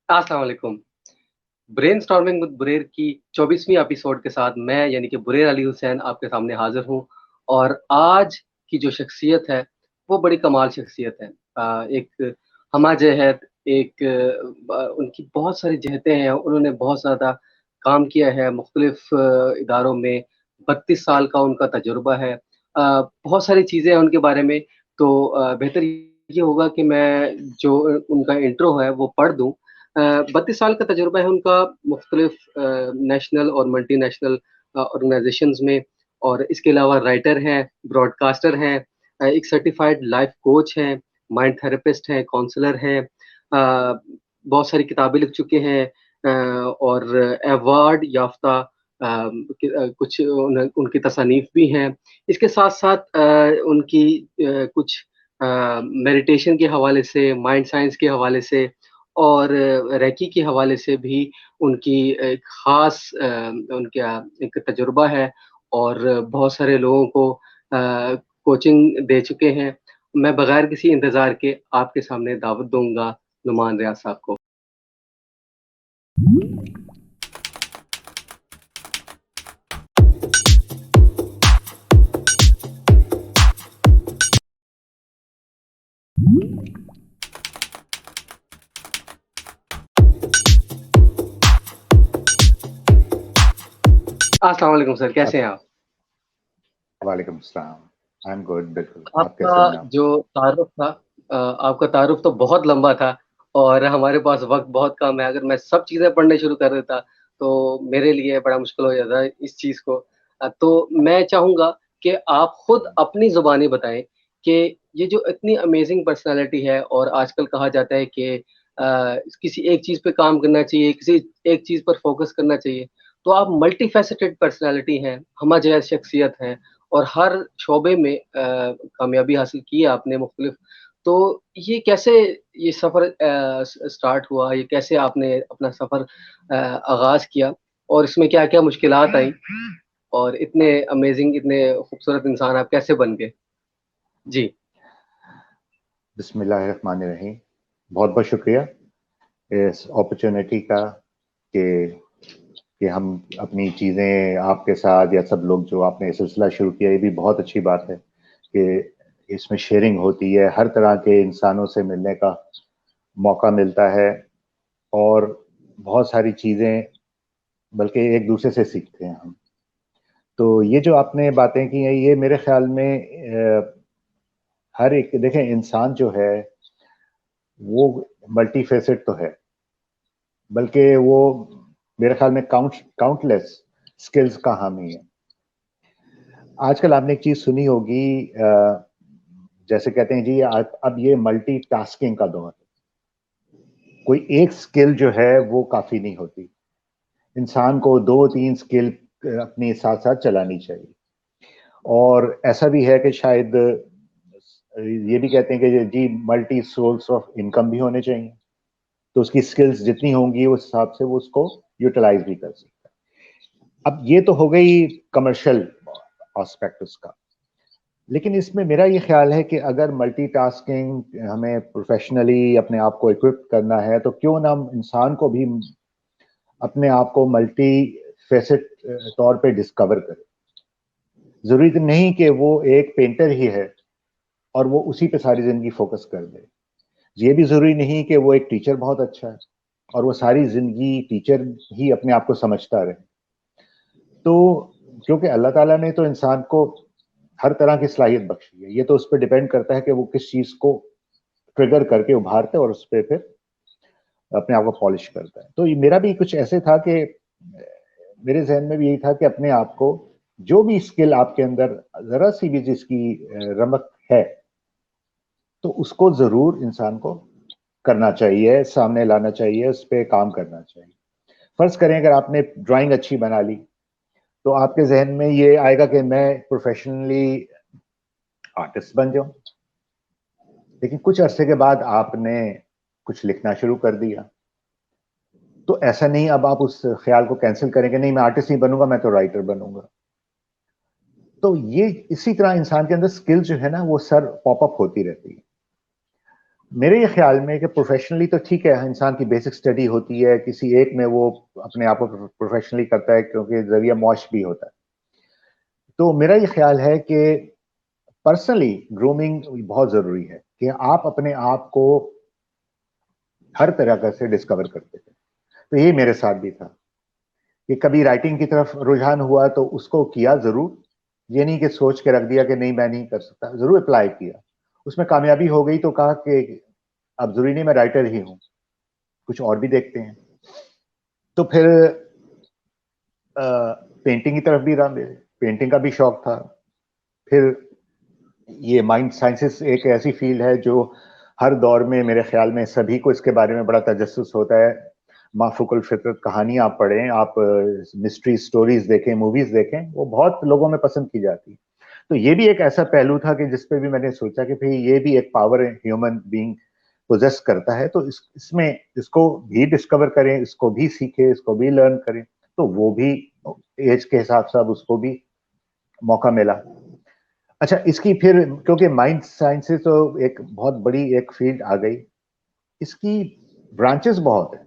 अस्सलाम वालेकुम। Brain storming with बुरेर की 24वीं एपिसोड के साथ मैं यानी कि बुरेर अली हुसैन आपके सामने हाजिर हूँ। और आज की जो शख्सियत है वो बड़ी कमाल शख्सियत है। एक हमा जहत एक उनकी बहुत सारी जहतें हैं, उन्होंने बहुत ज़्यादा काम किया है मुख्तलिफ इदारों में। 32 साल का उनका तजुर्बा है। बहुत सारी चीज़ें हैं उनके बारे में, तो बेहतर ये होगा कि मैं जो उनका इंट्रो है वो पढ़ दूँ। 32 साल का तजुर्बा है उनका मुख्तलिफ नेशनल और मल्टी नेशनल ऑर्गेनाइजेशंस में। और इसके अलावा राइटर हैं, ब्रॉडकास्टर हैं, एक सर्टिफाइड लाइफ कोच हैं, माइंड थेरेपिस्ट हैं, काउंसलर हैं। बहुत सारी किताबें लिख चुके हैं, और अवार्ड याफ्ता कुछ उनकी तसानीफ भी हैं। इसके साथ साथ उनकी कुछ मेडिटेशन के हवाले से, माइंड साइंस के हवाले से और रेकी के हवाले से भी उनकी एक ख़ास उनका एक तजुर्बा है। और बहुत सारे लोगों को कोचिंग दे चुके हैं। मैं बगैर किसी इंतज़ार के आपके सामने दावत दूँगा नुमान रियाज साहब को। अस्सलाम वालेकुम सर, कैसे हैं आप? वालेकुम सलाम। I am good. बिल्कुल, आप कैसे आपका हैं? आप जो तारुफ था, आपका तारुफ तो बहुत लंबा था और हमारे पास वक़्त बहुत कम है। अगर मैं सब चीज़ें पढ़ने शुरू कर देता तो मेरे लिए बड़ा मुश्किल हो जाता इस चीज़ को। तो मैं चाहूँगा कि आप खुद अपनी ज़ुबानी बताएँ कि ये जो इतनी अमेज़िंग पर्सनैलिटी है और आजकल कहा जाता है कि किसी एक चीज़ पे काम करना चाहिए, किसी एक चीज़ पर फ़ोकस करना चाहिए। तो आप मल्टी फ़ैसेटेड पर्सनैलिटी हैं, हमा जैस शख्सियत हैं और हर शोबे में कामयाबी हासिल की है आपने मुख्तलिफ। तो ये कैसे ये सफ़र स्टार्ट हुआ? ये कैसे आपने अपना सफ़र आगाज़ किया और इसमें क्या-क्या मुश्किलात आई और इतने अमेज़िंग, इतने खूबसूरत इंसान आप कैसे बन गए? जी। बिस्मिल्लाहिर्रहमानिर्रहीम। बहुत बहुत शुक्रिया इस अपॉर्चुनिटी का कि हम अपनी चीज़ें आपके साथ या सब लोग जो आपने सिलसिला शुरू किया, ये भी बहुत अच्छी बात है कि इसमें शेयरिंग होती है, हर तरह के इंसानों से मिलने का मौका मिलता है और बहुत सारी चीज़ें बल्कि एक दूसरे से सीखते हैं हम। तो ये जो आपने बातें की हैं, ये मेरे ख्याल में हर एक, देखें, इंसान जो है वो मल्टी फेसेट तो है, बल्कि वो मेरे ख्याल में काउंटलेस स्किल्स का हामी है। आजकल आपने एक चीज सुनी होगी, जैसे कहते हैं जी अब ये मल्टी टास्किंग का दौर है। कोई एक स्किल जो है वो काफी नहीं होती, इंसान को दो तीन स्किल अपने साथ साथ चलानी चाहिए। और ऐसा भी है कि शायद ये भी कहते हैं कि जी मल्टी सोर्स ऑफ इनकम भी होने चाहिए, तो उसकी स्किल्स जितनी होंगी उस हिसाब से वो उसको यूटिलाइज भी कर सकता है। अब ये तो हो गई कमर्शियल एस्पेक्ट उसका, लेकिन इसमें मेरा ये ख्याल है कि अगर मल्टीटास्किंग हमें प्रोफेशनली अपने आप को इक्विप करना है, तो क्यों ना हम इंसान को भी अपने आप को मल्टी फेसेट तौर पे डिस्कवर करें। जरूरी तो नहीं कि वो एक पेंटर ही है और वो उसी पे सारी जिंदगी फोकस कर दे। ये भी जरूरी नहीं कि वो एक टीचर बहुत अच्छा है और वो सारी जिंदगी टीचर ही अपने आप को समझता रहे। तो क्योंकि अल्लाह ताला ने तो इंसान को हर तरह की सलाहियत बख्शी है, ये तो उस पर डिपेंड करता है कि वो किस चीज को ट्रिगर करके उभारते और उस पर फिर अपने आप को पॉलिश करता है। तो ये मेरा भी कुछ ऐसे था कि मेरे जहन में भी यही था कि अपने आप को, जो भी स्किल आपके अंदर जरा सी भी जिसकी रमक है, तो उसको जरूर इंसान को करना चाहिए, सामने लाना चाहिए, उस पर काम करना चाहिए। फर्ज करें अगर आपने ड्राइंग अच्छी बना ली, तो आपके जहन में ये आएगा कि मैं प्रोफेशनली आर्टिस्ट बन जाऊं। लेकिन कुछ अरसे के बाद आपने कुछ लिखना शुरू कर दिया, तो ऐसा नहीं अब आप उस ख्याल को कैंसिल करेंगे, नहीं मैं आर्टिस्ट नहीं बनूंगा, मैं तो राइटर बनूंगा। तो ये इसी तरह इंसान के अंदर स्किल जो है ना वो सर पॉपअप होती रहती है। میرے یہ خیال میں کہ پروفیشنلی تو ٹھیک ہے، انسان کی بیسک اسٹڈی ہوتی ہے، کسی ایک میں وہ اپنے آپ کو پروفیشنلی کرتا ہے کیونکہ ذریعہ معاش بھی ہوتا ہے. تو میرا یہ خیال ہے کہ پرسنلی گرومنگ بہت ضروری ہے کہ آپ اپنے آپ کو ہر طرح سے ڈسکور کرتے تھے. تو یہی میرے ساتھ بھی تھا کہ کبھی رائٹنگ کی طرف رجحان ہوا تو اس کو کیا ضرور، یہ نہیں کہ سوچ کے رکھ دیا کہ نہیں میں نہیں کر سکتا، ضرور اپلائی کیا. اس میں کامیابی ہو گئی تو کہا کہ اب ضروری نہیں میں رائٹر ہی ہوں، کچھ اور بھی دیکھتے ہیں. تو پھر پینٹنگ کی طرف بھی رہا، میرے پینٹنگ کا بھی شوق تھا. پھر یہ مائنڈ سائنسز ایک ایسی فیلڈ ہے جو ہر دور میں میرے خیال میں سبھی کو اس کے بارے میں بڑا تجسس ہوتا ہے. مافوق الفطرت کہانیاں آپ پڑھیں، آپ مسٹری سٹوریز دیکھیں، موویز دیکھیں، وہ بہت لوگوں میں پسند کی جاتی. تو یہ بھی ایک ایسا پہلو تھا کہ جس پہ بھی میں نے سوچا کہ بھئی یہ بھی ایک پاور ہے ہیومن بینگ پوزیس کرتا ہے، تو اس میں اس کو بھی ڈسکور کریں، اس کو بھی سیکھیں، اس کو بھی لرن کریں. تو وہ بھی ایج کے حساب سے اب اس کو بھی موقع ملا. اچھا، اس کی پھر کیونکہ مائنڈ سائنسز تو ایک بہت بڑی ایک فیلڈ آ گئی، اس کی برانچز بہت ہیں.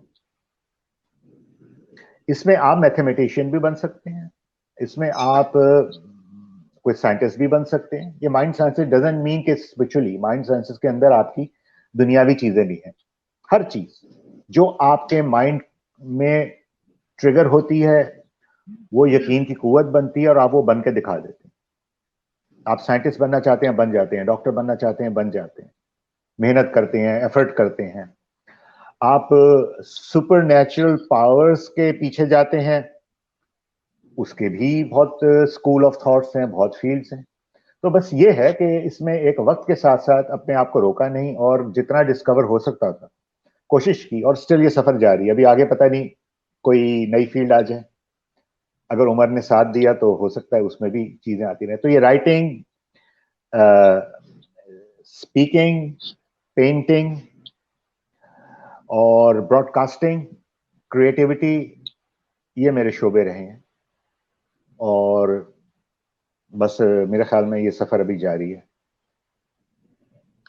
اس میں آپ میتھمیٹیشین بھی بن سکتے ہیں، اس میں آپ کوئی سائنٹسٹ بھی بن سکتے ہیں. یہ مائنڈ سائنسز ڈزنٹ مین کہ اسپرچولی، مائنڈ سائنسز کے اندر آپ کی دنیاوی چیزیں بھی ہیں. ہر چیز جو آپ کے مائنڈ میں ٹریگر ہوتی ہے وہ یقین کی قوت بنتی ہے اور آپ وہ بن کے دکھا دیتے ہیں. آپ سائنٹسٹ بننا چاہتے ہیں بن جاتے ہیں، ڈاکٹر بننا چاہتے ہیں بن جاتے ہیں، محنت کرتے ہیں، ایفرٹ کرتے ہیں. آپ سپر نیچرل پاورز کے پیچھے جاتے ہیں، اس کے بھی بہت اسکول آف تھاٹس ہیں، بہت فیلڈز ہیں. تو بس یہ ہے کہ اس میں ایک وقت کے ساتھ ساتھ اپنے آپ کو روکا نہیں اور جتنا ڈسکور ہو سکتا تھا کوشش کی، اور اسٹل یہ سفر جاری ہے. ابھی آگے پتہ نہیں کوئی نئی فیلڈ آ جائے، اگر عمر نے ساتھ دیا تو ہو سکتا ہے اس میں بھی چیزیں آتی رہیں. تو یہ رائٹنگ، اسپیکنگ، پینٹنگ اور براڈ کاسٹنگ، کریٹیوٹی، یہ میرے شعبے رہے ہیں. اور بس میرے خیال میں یہ سفر ابھی جاری ہے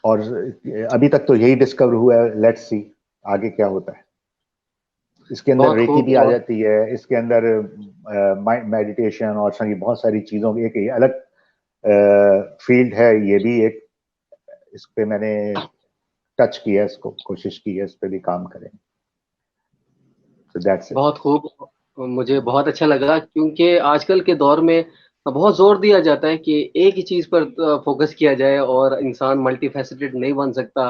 اور ابھی تک تو یہی ڈسکور ہوا ہے. لیٹس سی آگے کیا ہوتا ہے. اس کے اندر بہت ریکی خوب. بھی آ اور جاتی ہے، اس کے اندر میڈیٹیشن اور سنگی بہت ساری چیزوں کی ایک الگ فیلڈ ہے. یہ بھی ایک اس پہ میں نے ٹچ کیا، اس کو کوشش کی ہے اس پہ بھی کام کریں. So that's it. بہت خوب. مجھے بہت اچھا لگا کیونکہ آج کل کے دور میں بہت زور دیا جاتا ہے کہ ایک ہی چیز پر فوکس کیا جائے اور انسان ملٹی فیسٹڈ نہیں بن سکتا،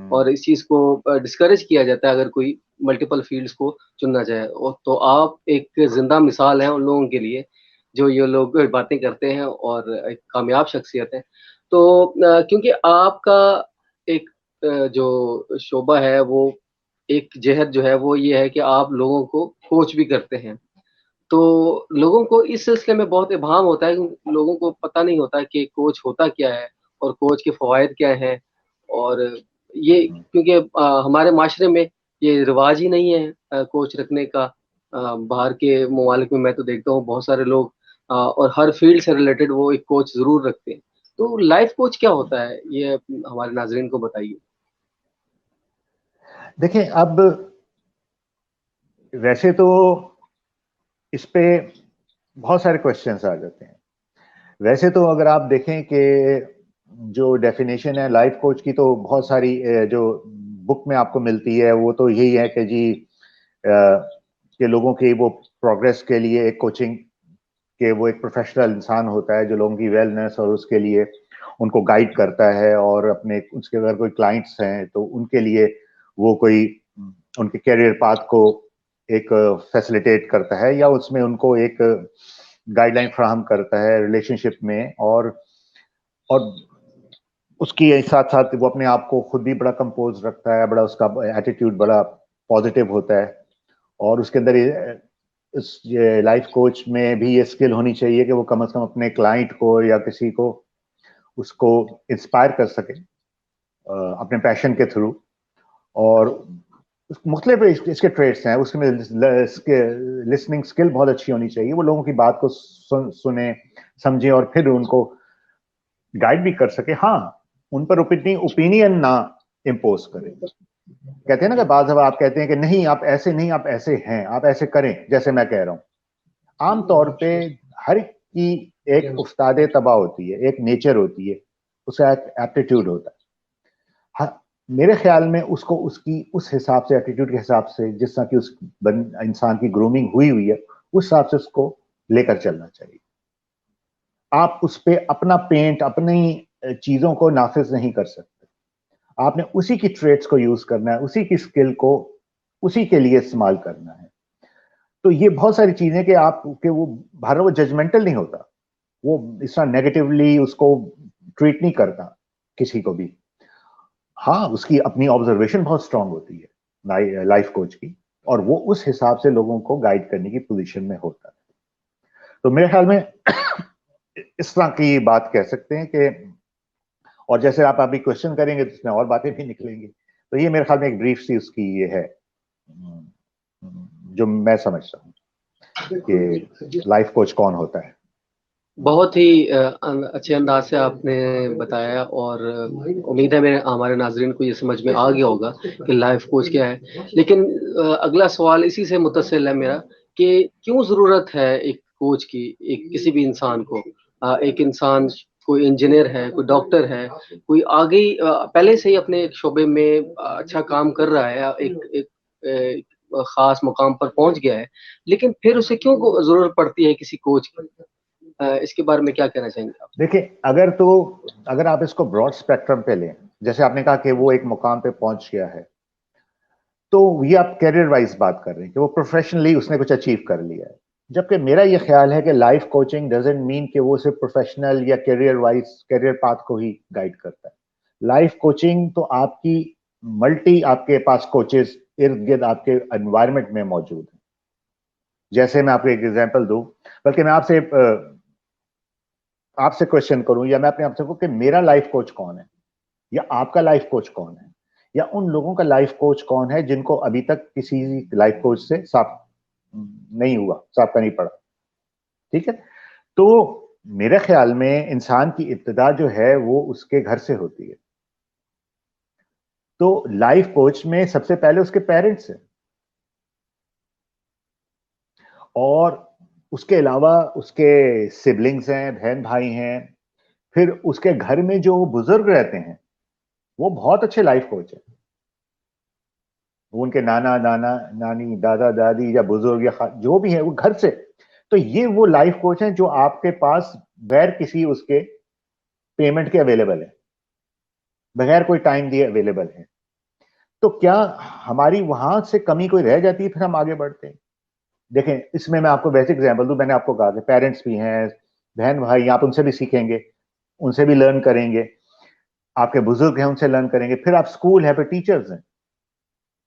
اور اس چیز کو ڈسکریج کیا جاتا ہے اگر کوئی ملٹیپل فیلڈز کو چننا چاہے. تو آپ ایک زندہ مثال ہیں ان لوگوں کے لیے جو یہ لوگ باتیں کرتے ہیں اور ایک کامیاب شخصیت ہے. تو کیونکہ آپ کا ایک جو شعبہ ہے وہ ایک جہت جو ہے وہ یہ ہے کہ آپ لوگوں کو کوچ بھی کرتے ہیں. تو لوگوں کو اس سلسلے میں بہت ابہام ہوتا ہے، لوگوں کو پتہ نہیں ہوتا کہ کوچ ہوتا کیا ہے اور کوچ کے فوائد کیا ہیں. اور یہ کیونکہ ہمارے معاشرے میں یہ رواج ہی نہیں ہے کوچ رکھنے کا. باہر کے ممالک میں تو دیکھتا ہوں بہت سارے لوگ اور ہر فیلڈ سے ریلیٹڈ وہ ایک کوچ ضرور رکھتے ہیں. تو لائف کوچ کیا ہوتا ہے یہ ہمارے ناظرین کو بتائیے. دیکھیں، اب ویسے تو اس پہ بہت سارے کوشچنس آ جاتے ہیں. ویسے تو اگر آپ دیکھیں کہ جو ڈیفینیشن ہے لائف کوچ کی تو بہت ساری جو بک میں آپ کو ملتی ہے وہ تو یہی ہے کہ جی کہ لوگوں کی وہ پروگریس کے لیے ایک کوچنگ، کہ وہ ایک پروفیشنل انسان ہوتا ہے جو لوگوں کی ویلنس اور اس کے لیے ان کو گائیڈ کرتا ہے، اور اپنے اس کے اگر کوئی کلائنٹس ہیں تو ان کے لیے وہ کوئی ان کے کیریئر پاتھ کو ایک فیسلیٹیٹ کرتا ہے یا اس میں ان کو ایک گائیڈ لائن فراہم کرتا ہے ریلیشن شپ میں. اور اس کی ساتھ ساتھ وہ اپنے آپ کو خود بھی بڑا کمپوز رکھتا ہے، بڑا اس کا ایٹیٹیوڈ بڑا پازیٹیو ہوتا ہے. اور اس کے اندر اس لائف کوچ میں بھی یہ اسکل ہونی چاہیے کہ وہ کم از کم اپنے کلائنٹ کو یا کسی کو اس کو انسپائر کر سکے اپنے پیشن کے تھرو. اور مختلف اس کے ٹریٹس ہیں. اس میں لسننگ اسکل بہت اچھی ہونی چاہیے، وہ لوگوں کی بات کو سنیں سمجھیں اور پھر ان کو گائیڈ بھی کر سکے. ہاں، ان پر اوپینین نہ इम्पोज करें। कहते हैं ना कि बाज़ दफा आप कहते हैं कि नहीं आप ऐसे नहीं, आप ऐसे हैं, आप ऐसे करें जैसे मैं कह रहा हूं। आम तौर पे हर की एक उस्ताद तबा होती है, एक नेचर होती है, उसका एक एप्टीट्यूड होता है। मेरे ख्याल में उसको उसकी उस हिसाब से, एटीट्यूड के हिसाब से, जिस तरह की उस इंसान की ग्रूमिंग हुई है, उस हिसाब से उसको लेकर चलना चाहिए। आप उस पे अपना पेंट, अपनी चीजों को नाफिज नहीं कर सकते। आपने उसी की ट्रेड्स को यूज करना है, उसी की स्किल को उसी के लिए इस्तेमाल करना है। तो ये बहुत सारी चीजें कि आप कि वो भारत वो जजमेंटल नहीं होता, वो इस तरह नेगेटिवली उसको ट्रीट नहीं करता किसी को भी। हाँ, उसकी अपनी ऑब्जर्वेशन बहुत स्ट्रांग होती है लाइफ कोच की, और वो उस हिसाब से लोगों को गाइड करने की पोजीशन में होता है। तो मेरे ख्याल में इस तरह की बात कह सकते हैं कि, और जैसे आप अभी क्वेश्चन करेंगे तो उसमें और बातें भी निकलेंगी। तो ये मेरे ख्याल में एक ब्रीफ सी उसकी ये है जो मैं समझता हूँ कि लाइफ कोच कौन होता है। बहुत ही अच्छे अंदाज से आपने बताया, और उम्मीद है मेरे हमारे नाजरीन को ये समझ में आ गया होगा कि लाइफ कोच क्या है। लेकिन अगला सवाल इसी से मुतसिल है मेरा, कि क्यों ज़रूरत है एक कोच की, एक किसी भी इंसान को। एक इंसान, कोई इंजीनियर है, कोई डॉक्टर है, कोई आगे ही, पहले से ही अपने एक शोबे में अच्छा काम कर रहा है, एक खास मुकाम पर पहुंच गया है, लेकिन फिर उसे क्यों जरूरत पड़ती है किसी कोच की? इसके बारे में क्या कहना चाहेंगे आप? देखिए, अगर आप इसको ब्रॉड स्पेक्ट्रम पे लें, जैसे आपने कहा कि वो एक मुकाम पे पहुंच गया है, तो ये आप कैरियर वाइज बात कर रहे हैं कि वो प्रोफेशनली उसने कुछ अचीव कर लिया है। जबकि मेरा ये ख्याल है कि लाइफ कोचिंग डजंट मीन कि वो सिर्फ प्रोफेशनल या कैरियर वाइज कैरियर पाथ को ही गाइड करता है। लाइफ कोचिंग तो आपकी आपके पास कोचेस इर्द गिर्द आपके एनवायरमेंट में मौजूद है। जैसे मैं आपको एक एग्जांपल दूं, बल्कि मैं आपसे क्वेश्चन करूं, या मैं अपने आपसे कहूं कि मेरा लाइफ कोच कौन है, या आपका लाइफ कोच कौन है, या उन लोगों का लाइफ कोच कौन है जिनको अभी तक किसी लाइफ कोच से साफ नहीं हुआ, साफ का नहीं पड़ा। ठीक है, तो मेरे ख्याल में इंसान की इब्तिदा जो है वो उसके घर से होती है। तो लाइफ कोच में सबसे पहले उसके पेरेंट्स हैं, और उसके अलावा उसके सिबलिंग्स हैं, बहन भाई हैं, फिर उसके घर में जो बुजुर्ग रहते हैं वो बहुत अच्छे लाइफ कोच हैं। वो उनके नाना नाना नानी, दादा दादी, या बुजुर्ग, या जो भी है वो घर से। तो ये वो लाइफ कोच हैं जो आपके पास बगैर किसी उसके पेमेंट के अवेलेबल है, बगैर कोई टाइम दिए अवेलेबल है। तो क्या हमारी वहां से कमी कोई रह जाती है, फिर हम आगे बढ़ते हैं? देखें, इसमें मैं आपको बेसिक एग्जांपल दूं। मैंने आपको कहा कि पेरेंट्स भी हैं, बहन भाई, आप उनसे भी सीखेंगे, उनसे भी लर्न करेंगे। आपके बुजुर्ग हैं, उनसे लर्न करेंगे। फिर आप स्कूल है, फिर टीचर्स हैं,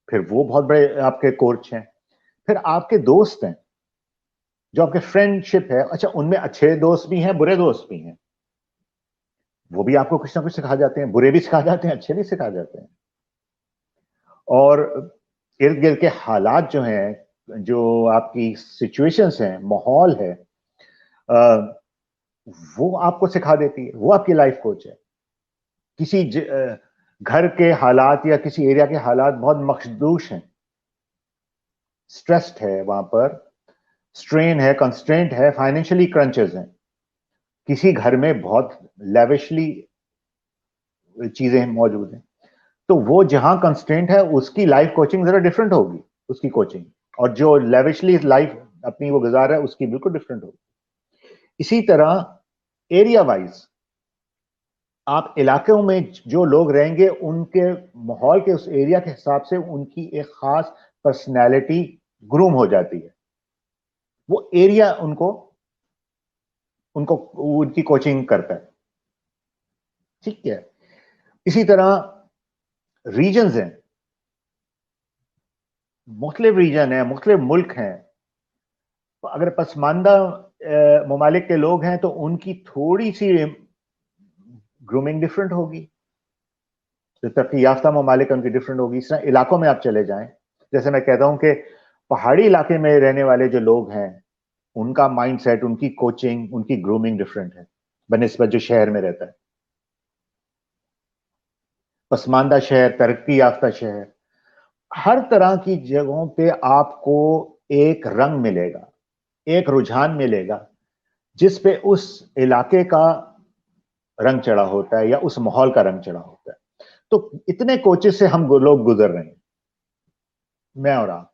फिर वो बहुत बड़े आपके कोच हैं। फिर आपके दोस्त हैं, जो आपके फ्रेंडशिप है। अच्छा, उनमें अच्छे दोस्त भी हैं, बुरे दोस्त भी हैं, वो भी आपको कुछ ना कुछ सिखा जाते हैं, बुरे भी सिखा जाते हैं, अच्छे भी सिखा जाते हैं। और इर्द गिर्द के हालात जो हैं, जो आपकी सिचुएशंस हैं, माहौल है, वो आपको सिखा देती है, वो आपकी लाइफ कोच है। किसी घर के हालात या किसी एरिया के हालात बहुत मखदूश हैं, स्ट्रेस्ड है, वहां पर स्ट्रेन है, कंस्ट्रेंट है, फाइनेंशियली क्रंचेस हैं। किसी घर में बहुत लेविशली चीजें मौजूद हैं। तो वो जहां कंस्ट्रेंट है, उसकी लाइफ कोचिंग जरा डिफरेंट होगी, उसकी कोचिंग। और जो लेविशली लाइफ अपनी वो गुजार रहा है, उसकी बिल्कुल डिफरेंट होगी। इसी तरह एरिया वाइज आप इलाकों में जो लोग रहेंगे, उनके माहौल के, उस एरिया के हिसाब से उनकी एक खास पर्सनैलिटी ग्रूम हो जाती है। वो एरिया उनको उनको उनकी कोचिंग करता है। ठीक है, इसी तरह रीजन्स हैं, मुख्तलिफ रीजन है, मुख्तलिफ मुल्क हैं। अगर पसमानदा ममालिक के लोग हैं तो उनकी थोड़ी सी ग्रूमिंग डिफरेंट होगी, जो तरक्की याफ्ता ममालिक उनकी डिफरेंट होगी। इस तरह इलाकों में आप चले जाएं, जैसे मैं कहता हूं कि पहाड़ी इलाके में रहने वाले जो लोग हैं, उनका माइंड सेट, उनकी कोचिंग, उनकी ग्रूमिंग डिफरेंट है बनिस्बत जो शहर में रहता है। پسماندہ شہر، ترقی یافتہ شہر، ہر طرح کی جگہوں پہ آپ کو ایک رنگ ملے گا، ایک رجحان ملے گا جس پہ اس علاقے کا رنگ چڑھا ہوتا ہے یا اس ماحول کا رنگ چڑھا ہوتا ہے. تو اتنے کوچز سے ہم لوگ گزر رہے ہیں، میں اور آپ.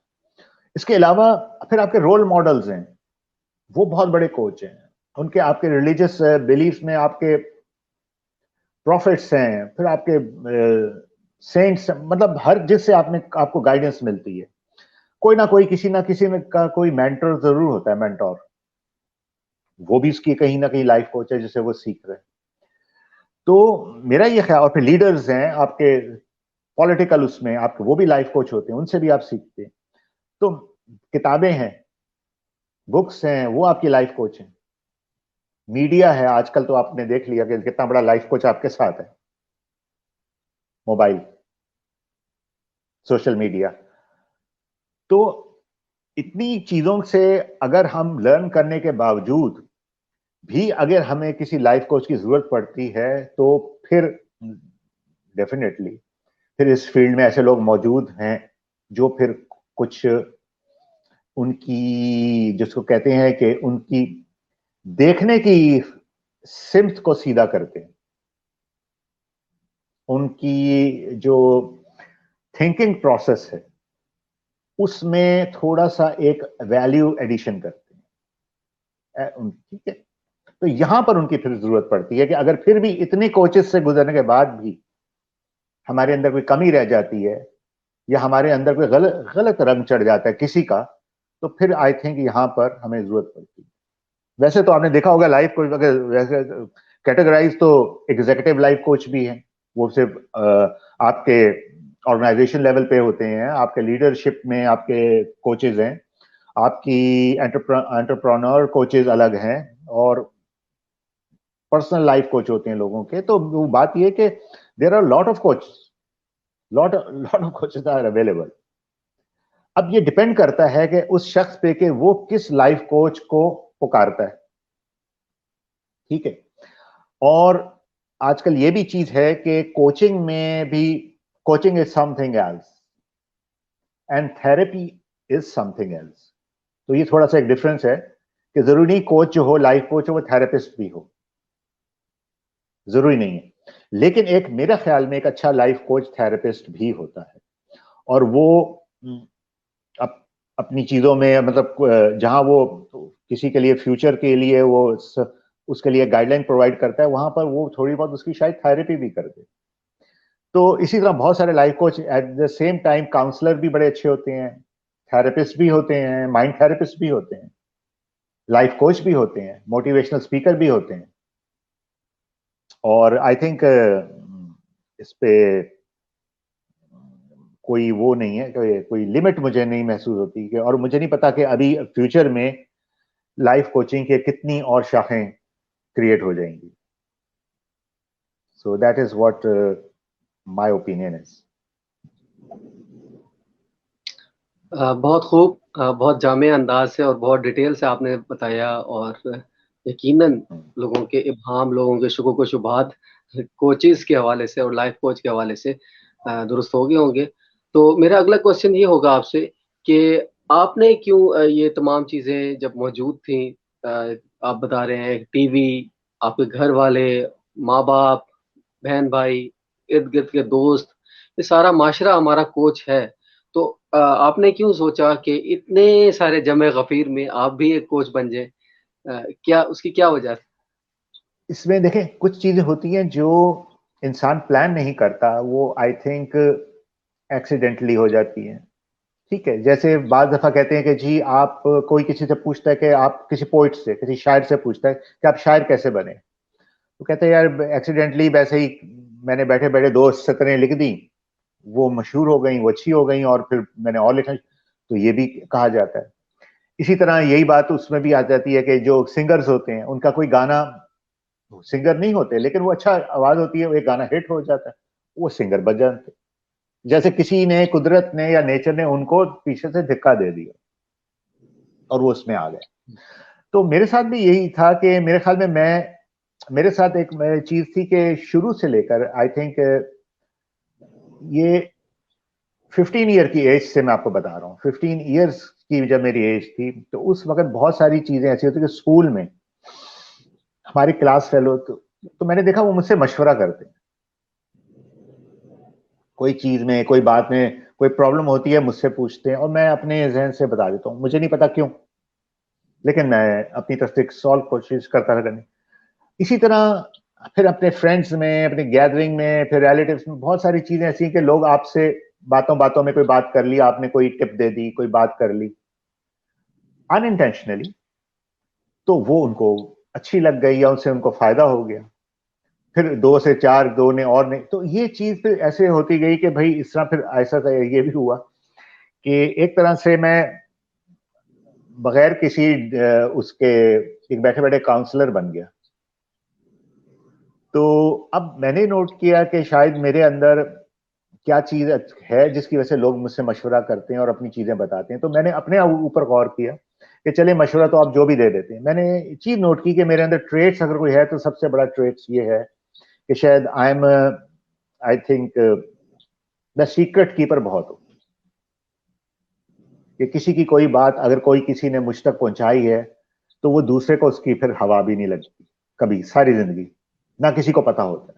اس کے علاوہ پھر آپ کے رول ماڈلز ہیں، وہ بہت بڑے کوچ ہیں. ان کے آپ کے ریلیجس بلیف میں آپ کے پروفٹس ہیں، پھر آپ کے سینٹس، مطلب ہر جس سے آپ کو گائیڈنس ملتی ہے. کوئی نہ کوئی کسی نہ کسی کا کوئی مینٹر ضرور ہوتا ہے، مینٹور. وہ بھی اس کی کہیں نہ کہیں لائف کوچ ہے جس سے وہ سیکھ رہے ہیں. تو میرا یہ خیال، اور پھر لیڈرز ہیں آپ کے پولیٹیکل، اس میں آپ کے وہ بھی لائف کوچ ہوتے ہیں، ان سے بھی آپ سیکھتے ہیں. تو کتابیں ہیں، بکس ہیں، وہ آپ کی لائف کوچ ہیں. میڈیا ہے، آج کل تو آپ نے دیکھ لیا کہ کتنا بڑا لائف کوچ آپ کے ساتھ ہے. Mobile, social media. تو اتنی چیزوں سے اگر ہم لرن کرنے کے باوجود بھی اگر ہمیں کسی لائف کوچ کی ضرورت پڑتی ہے تو پھر ڈیفینیٹلی پھر اس فیلڈ میں ایسے لوگ موجود ہیں جو پھر کچھ ان کی، جس کو کہتے ہیں کہ ان کی دیکھنے کی سمت کو سیدھا کرتے ہیں، ان کی جو تھنکنگ پروسیس ہے اس میں تھوڑا سا ایک ویلیو ایڈیشن کرتے ہیں. ٹھیک ہے، تو یہاں پر ان کی پھر ضرورت پڑتی ہے کہ اگر پھر بھی اتنے کوچز سے گزرنے کے بعد بھی ہمارے اندر کوئی کمی رہ جاتی ہے یا ہمارے اندر کوئی غلط رنگ چڑھ جاتا ہے کسی کا، تو پھر آئی تھنک یہاں پر ہمیں ضرورت پڑتی ہے. ویسے تو آپ نے دیکھا ہوگا لائف کوچ ویسے کیٹیگرائز تو ایگزیکٹو لائف کوچ بھی ہیں، وہ صرف آپ کے آرگنائزیشن لیول پہ ہوتے ہیں، آپ کے لیڈرشپ میں آپ کے کوچز ہیں، آپ کی انٹرپرونور کوچز الگ ہیں، اور پرسنل لائف کوچ ہوتے ہیں لوگوں کے. تو وہ بات یہ کہ there are lot of coaches are available. اب یہ ڈپینڈ کرتا ہے کہ اس شخص پہ کہ وہ کس لائف کوچ کو پکارتا ہے. ٹھیک ہے، اور آج کل یہ بھی چیز ہے کہ کوچنگ میں بھی، coaching is something else and therapy is something else. تو یہ تھوڑا سا ایک ڈفرنس ہے کہ ضروری نہیں کوچ جو ہو، لائف کوچ ہو، وہ تھراپسٹ بھی ہو، ضروری نہیں ہے. لیکن ایک میرا خیال میں ایک اچھا لائف کوچ تھراپسٹ بھی ہوتا ہے، اور وہ اپنی چیزوں میں، مطلب جہاں وہ کسی کے لیے فیوچر کے لیے وہ اس کے لیے گائیڈ لائن پرووائڈ کرتا ہے، وہاں پر وہ تھوڑی بہت اس کی شاید تھراپی بھی کر دے. تو اسی طرح بہت سارے life coach at the same time counsellor بھی بڑے اچھے ہوتے ہیں، تھراپسٹ بھی ہوتے ہیں، مائنڈ تھراپسٹ بھی ہوتے ہیں، لائف کوچ بھی ہوتے ہیں، موٹیویشنل اسپیکر بھی ہوتے ہیں. اور آئی تھنک اس پہ کوئی وہ نہیں ہے کہ کوئی لمٹ مجھے نہیں محسوس ہوتی کہ، اور مجھے نہیں پتا کہ ابھی فیوچر میں لائف کوچنگ کے کتنی اور شاخیں کریٹ ہو جائیں گی. So that is what my opinion is. بہت خوب، بہت جامع انداز سے اور بہت ڈیٹیل سے آپ نے بتایا، اور یقیناً لوگوں کے ابہام، لوگوں کے شکوک و شبہات کوچز کے حوالے سے اور لائف کوچ کے حوالے سے درست ہو گئے ہوں گے. تو میرا اگلا کوشچن یہ ہوگا آپ سے کہ آپ نے کیوں یہ تمام چیزیں جب موجود تھیں، آپ بتا رہے ہیں ٹی وی، آپ کے گھر والے، ماں باپ، بہن بھائی، ارد گرد کے دوست، یہ سارا معاشرہ ہمارا کوچ ہے. تو آپ نے کیوں سوچا کہ اتنے سارے جمع غفیر میں آپ بھی ایک کوچ بن جائیں؟ کیا اس کی کیا وجہ ہے؟ اس میں دیکھیں کچھ چیزیں ہوتی ہیں جو انسان پلان نہیں کرتا، وہ آئی تھنک ایکسیڈنٹلی ہو جاتی ہیں. ٹھیک ہے، جیسے بعض دفعہ کہتے ہیں کہ جی آپ، کوئی کسی سے پوچھتا ہے کہ آپ کسی پوئٹ سے، کسی شاعر سے پوچھتا ہے کہ آپ شاعر کیسے بنے، تو کہتے ہیں یار ایکسیڈنٹلی ویسے ہی میں نے بیٹھے بیٹھے 2 سطریں لکھ دی، وہ مشہور ہو گئیں، وہ اچھی ہو گئیں، اور پھر میں نے اور لکھا. تو یہ بھی کہا جاتا ہے. اسی طرح یہی بات اس میں بھی آ جاتی ہے کہ جو سنگرز ہوتے ہیں ان کا کوئی گانا، سنگر نہیں ہوتے لیکن وہ اچھا آواز ہوتی ہے، وہ ایک گانا ہٹ ہو جاتا ہے، وہ سنگر بن جاتے. جیسے کسی نے، قدرت نے یا نیچر نے ان کو پیچھے سے دھکا دے دیا اور وہ اس میں آ گئے. تو میرے ساتھ بھی یہی تھا کہ میرے خیال میں میرے ساتھ ایک چیز تھی کہ شروع سے لے کر آئی تھنک ये 15 ईयर की एज से मैं आपको बता रहा हूँ, 15 ईयर्स की जब मेरी एज थी तो उस वक्त बहुत सारी चीजें ऐसी होती कि स्कूल में हमारी क्लास फेलो तो मैंने देखा वो मुझसे मशवरा करते हैं, कोई चीज में कोई बात में कोई प्रॉब्लम होती है मुझसे पूछते हैं और मैं अपने जहन से बता देता हूँ, मुझे नहीं पता क्यों, लेकिन मैं अपनी तरफ से सॉल्व कोशिश करता था करने। इसी तरह फिर अपने फ्रेंड्स में, अपने गैदरिंग में, फिर रिलेटिव्स में बहुत सारी चीजें ऐसी हैं कि लोग आपसे बातों बातों में कोई बात कर ली, आपने कोई टिप दे दी, कोई बात कर ली अनइंटेंशनली, तो वो उनको अच्छी लग गई या उनसे उनको फायदा हो गया, फिर 2 से 4 दो ने और नहीं, तो ये चीज फिर ऐसे होती गई कि भाई इस तरह फिर ऐसा ये भी हुआ कि एक तरह से मैं बगैर किसी उसके एक बैठे बैठे काउंसलर बन गया। तो अब मैंने नोट किया कि शायद मेरे अंदर क्या चीज है जिसकी वजह से लोग मुझसे मशवरा करते हैं और अपनी चीजें बताते हैं। तो मैंने अपने ऊपर गौर किया कि चले मशवरा तो आप जो भी दे देते हैं। मैंने चीज नोट की कि मेरे अंदर ट्रेट्स अगर कोई है तो सबसे बड़ा ट्रेट्स ये है कि शायद आई थिंक मैं सीक्रेट कीपर बहुत हूं, कि किसी की कोई बात अगर कोई किसी ने मुझ तक पहुंचाई है तो वो दूसरे को उसकी फिर हवा भी नहीं लगती कभी सारी जिंदगी, ना किसी को पता होता है।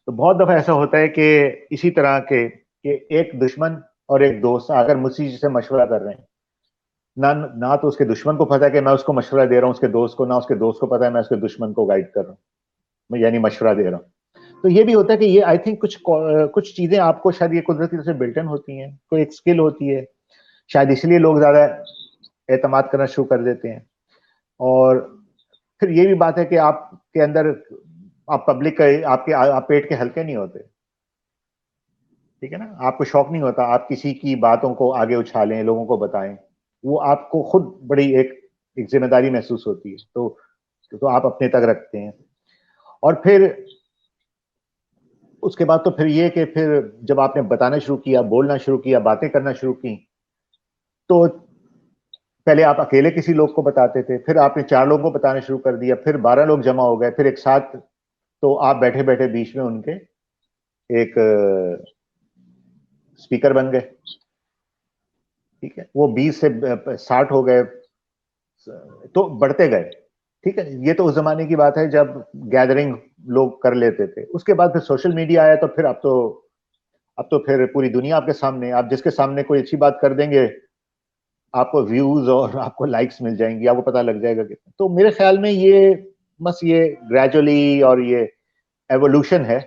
तो बहुत दफा ऐसा होता है कि इसी तरह के कि एक दुश्मन और एक दोस्त अगर मुझसे से मशवरा कर रहे हैं, ना ना तो उसके दुश्मन को पता है कि मैं उसको मशवरा दे रहा हूं उसके दोस्त को, ना उसके दोस्त को पता है मैं उसके दुश्मन को गाइड कर रहा हूं, मैं यानी मशवरा दे रहा हूं। तो ये भी होता है कि ये आई थिंक कुछ चीजें आपको शायद ये कुदरती तरह से बिल्ट इन होती हैं, कोई एक स्किल होती है, शायद इसलिए लोग ज्यादा एतमाद करना शुरू कर देते हैं। और फिर ये भी बात है कि आपके अंदर आप पब्लिक का आपके आप पेट के हल्के नहीं होते, ठीक है ना, आपको शौक नहीं होता आप किसी की बातों को आगे उछालें, लोगों को बताएं, वो आपको खुद बड़ी एक जिम्मेदारी महसूस होती है, तो आप अपने तक रखते हैं। और फिर उसके बाद तो फिर ये कि फिर जब आपने बताना शुरू किया, बोलना शुरू किया, बातें करना शुरू की, तो पहले आप अकेले किसी लोग को बताते थे, फिर आपने 4 लोगों को बताना शुरू कर दिया, फिर 12 लोग जमा हो गए, फिर एक साथ, तो आप बैठे बैठे बीच में उनके एक स्पीकर बन गए, ठीक है। वो 20 से 60 हो गए, तो बढ़ते गए, ठीक है। ये तो उस जमाने की बात है जब गैदरिंग लोग कर लेते थे। उसके बाद फिर सोशल मीडिया आया, तो फिर अब तो फिर पूरी दुनिया आपके सामने, आप जिसके सामने कोई अच्छी बात कर देंगे आपको व्यूज और आपको लाइक्स मिल जाएंगी, आपको पता लग जाएगा कि, तो मेरे ख्याल में ये बस ये ग्रेजुअली और ये एवोल्यूशन है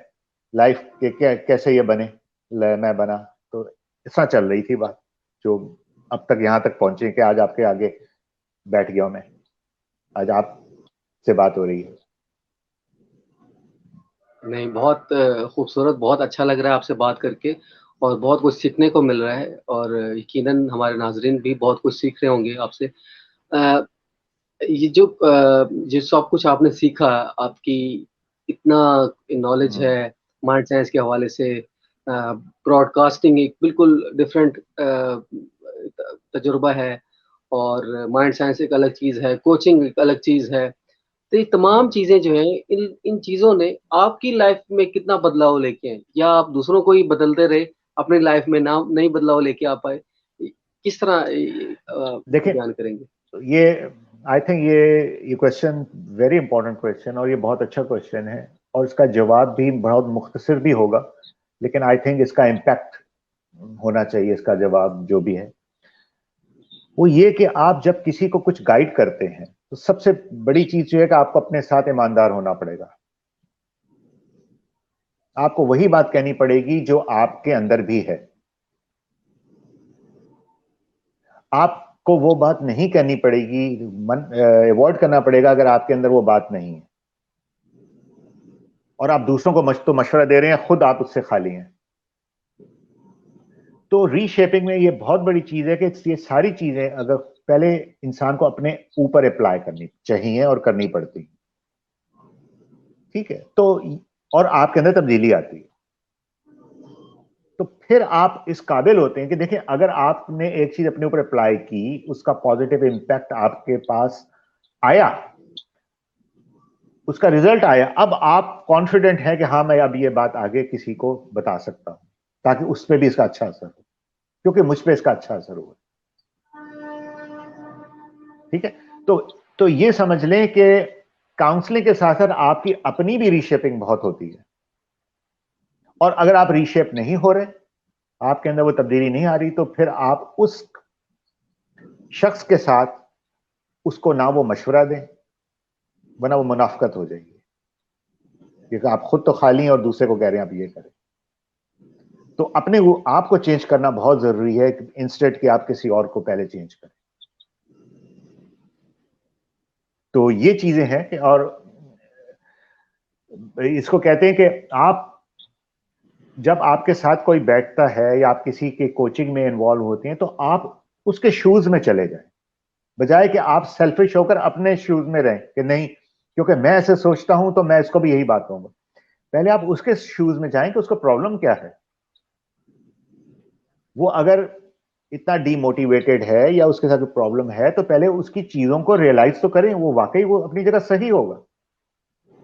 लाइफ के, कैसे ये बने, मैं बना, तो इस तरह चल रही थी बात जो अब तक यहाँ तक पहुंचे कि आज आपके आगे बैठ गया हूं मैं, आज आप से बात हो रही है। नहीं, बहुत खूबसूरत, बहुत अच्छा लग रहा है आपसे बात करके, और बहुत कुछ सीखने को मिल रहा है, और यकीनन हमारे नाजरीन भी बहुत कुछ सीख रहे होंगे आपसे। अ, ये जो सब कुछ आपने सीखा, आपकी इतना नॉलेज है माइंड साइंस के हवाले से, ब्रॉडकास्टिंग एक बिल्कुल डिफरेंट तजुर्बा है, और माइंड साइंस एक अलग चीज़ है, कोचिंग एक अलग चीज़ है। तो ये तमाम चीज़ें जो हैं, इन इन चीज़ों ने आपकी लाइफ में कितना बदलाव लेके आए, या आप दूसरों को ही बदलते रहे, अपनी लाइफ में ना नई बदलाव लेके आ पाए? किस तरह देखिए, बयान करेंगे? ये आई थिंक ये क्वेश्चन वेरी इंपॉर्टेंट क्वेश्चन, और ये बहुत अच्छा क्वेश्चन है, और इसका जवाब भी बहुत मुख्तसर भी होगा, लेकिन आई थिंक इसका इम्पैक्ट होना चाहिए। इसका जवाब जो भी है वो ये कि आप जब किसी को कुछ गाइड करते हैं तो सबसे बड़ी चीज जो है कि आपको अपने साथ ईमानदार होना पड़ेगा। आपको वही बात कहनी पड़ेगी जो आपके अंदर भी है। आपको वो बात नहीं कहनी पड़ेगी, अवॉइड करना पड़ेगा अगर आपके अंदर वो बात नहीं है, और आप दूसरों को तो मशवरा दे रहे हैं, खुद आप उससे खाली हैं। तो रीशेपिंग में ये बहुत बड़ी चीज है कि ये सारी चीजें अगर पहले इंसान को अपने ऊपर अप्लाई करनी चाहिए और करनी पड़ती, ठीक है, तो और आपके अंदर तब्दीली आती है, तो फिर आप इस काबिल होते हैं कि देखिए अगर आपने एक चीज अपने ऊपर अप्लाई की, उसका पॉजिटिव इंपैक्ट आपके पास आया, उसका रिजल्ट आया, अब आप कॉन्फिडेंट हैं कि हाँ मैं अब ये बात आगे किसी को बता सकता हूं। تاکہ اس پہ بھی اس کا اچھا اثر ہو, کیونکہ مجھ پہ اس کا اچھا اثر ہوا. ٹھیک ہے, تو یہ سمجھ لیں کہ کاؤنسلنگ کے ساتھ ساتھ آپ کی اپنی بھی ریشیپنگ بہت ہوتی ہے, اور اگر آپ ریشیپ نہیں ہو رہے, آپ کے اندر وہ تبدیلی نہیں آ رہی, تو پھر آپ اس شخص کے ساتھ اس کو نہ وہ مشورہ دیں, ورنہ وہ منافقت ہو جائے گی, کیونکہ آپ خود تو خالی ہیں اور دوسرے کو کہہ رہے ہیں آپ یہ کریں. تو اپنے آپ کو چینج کرنا بہت ضروری ہے, انسٹیڈ کہ آپ کسی اور کو پہلے چینج کریں. تو یہ چیزیں ہیں کہ, اور اس کو کہتے ہیں کہ آپ جب آپ کے ساتھ کوئی بیٹھتا ہے یا آپ کسی کے کوچنگ میں انوالو ہوتے ہیں, تو آپ اس کے شوز میں چلے جائیں, بجائے کہ آپ سیلفش ہو کر اپنے شوز میں رہیں کہ نہیں کیونکہ میں ایسے سوچتا ہوں تو میں اس کو بھی یہی بات کہوں گا. پہلے آپ اس کے شوز میں جائیں کہ اس کو پرابلم کیا ہے. وہ اگر اتنا ڈی موٹیویٹڈ ہے یا اس کے ساتھ پرابلم ہے, تو پہلے اس کی چیزوں کو ریئلائز تو کریں, وہ واقعی وہ اپنی جگہ صحیح ہوگا.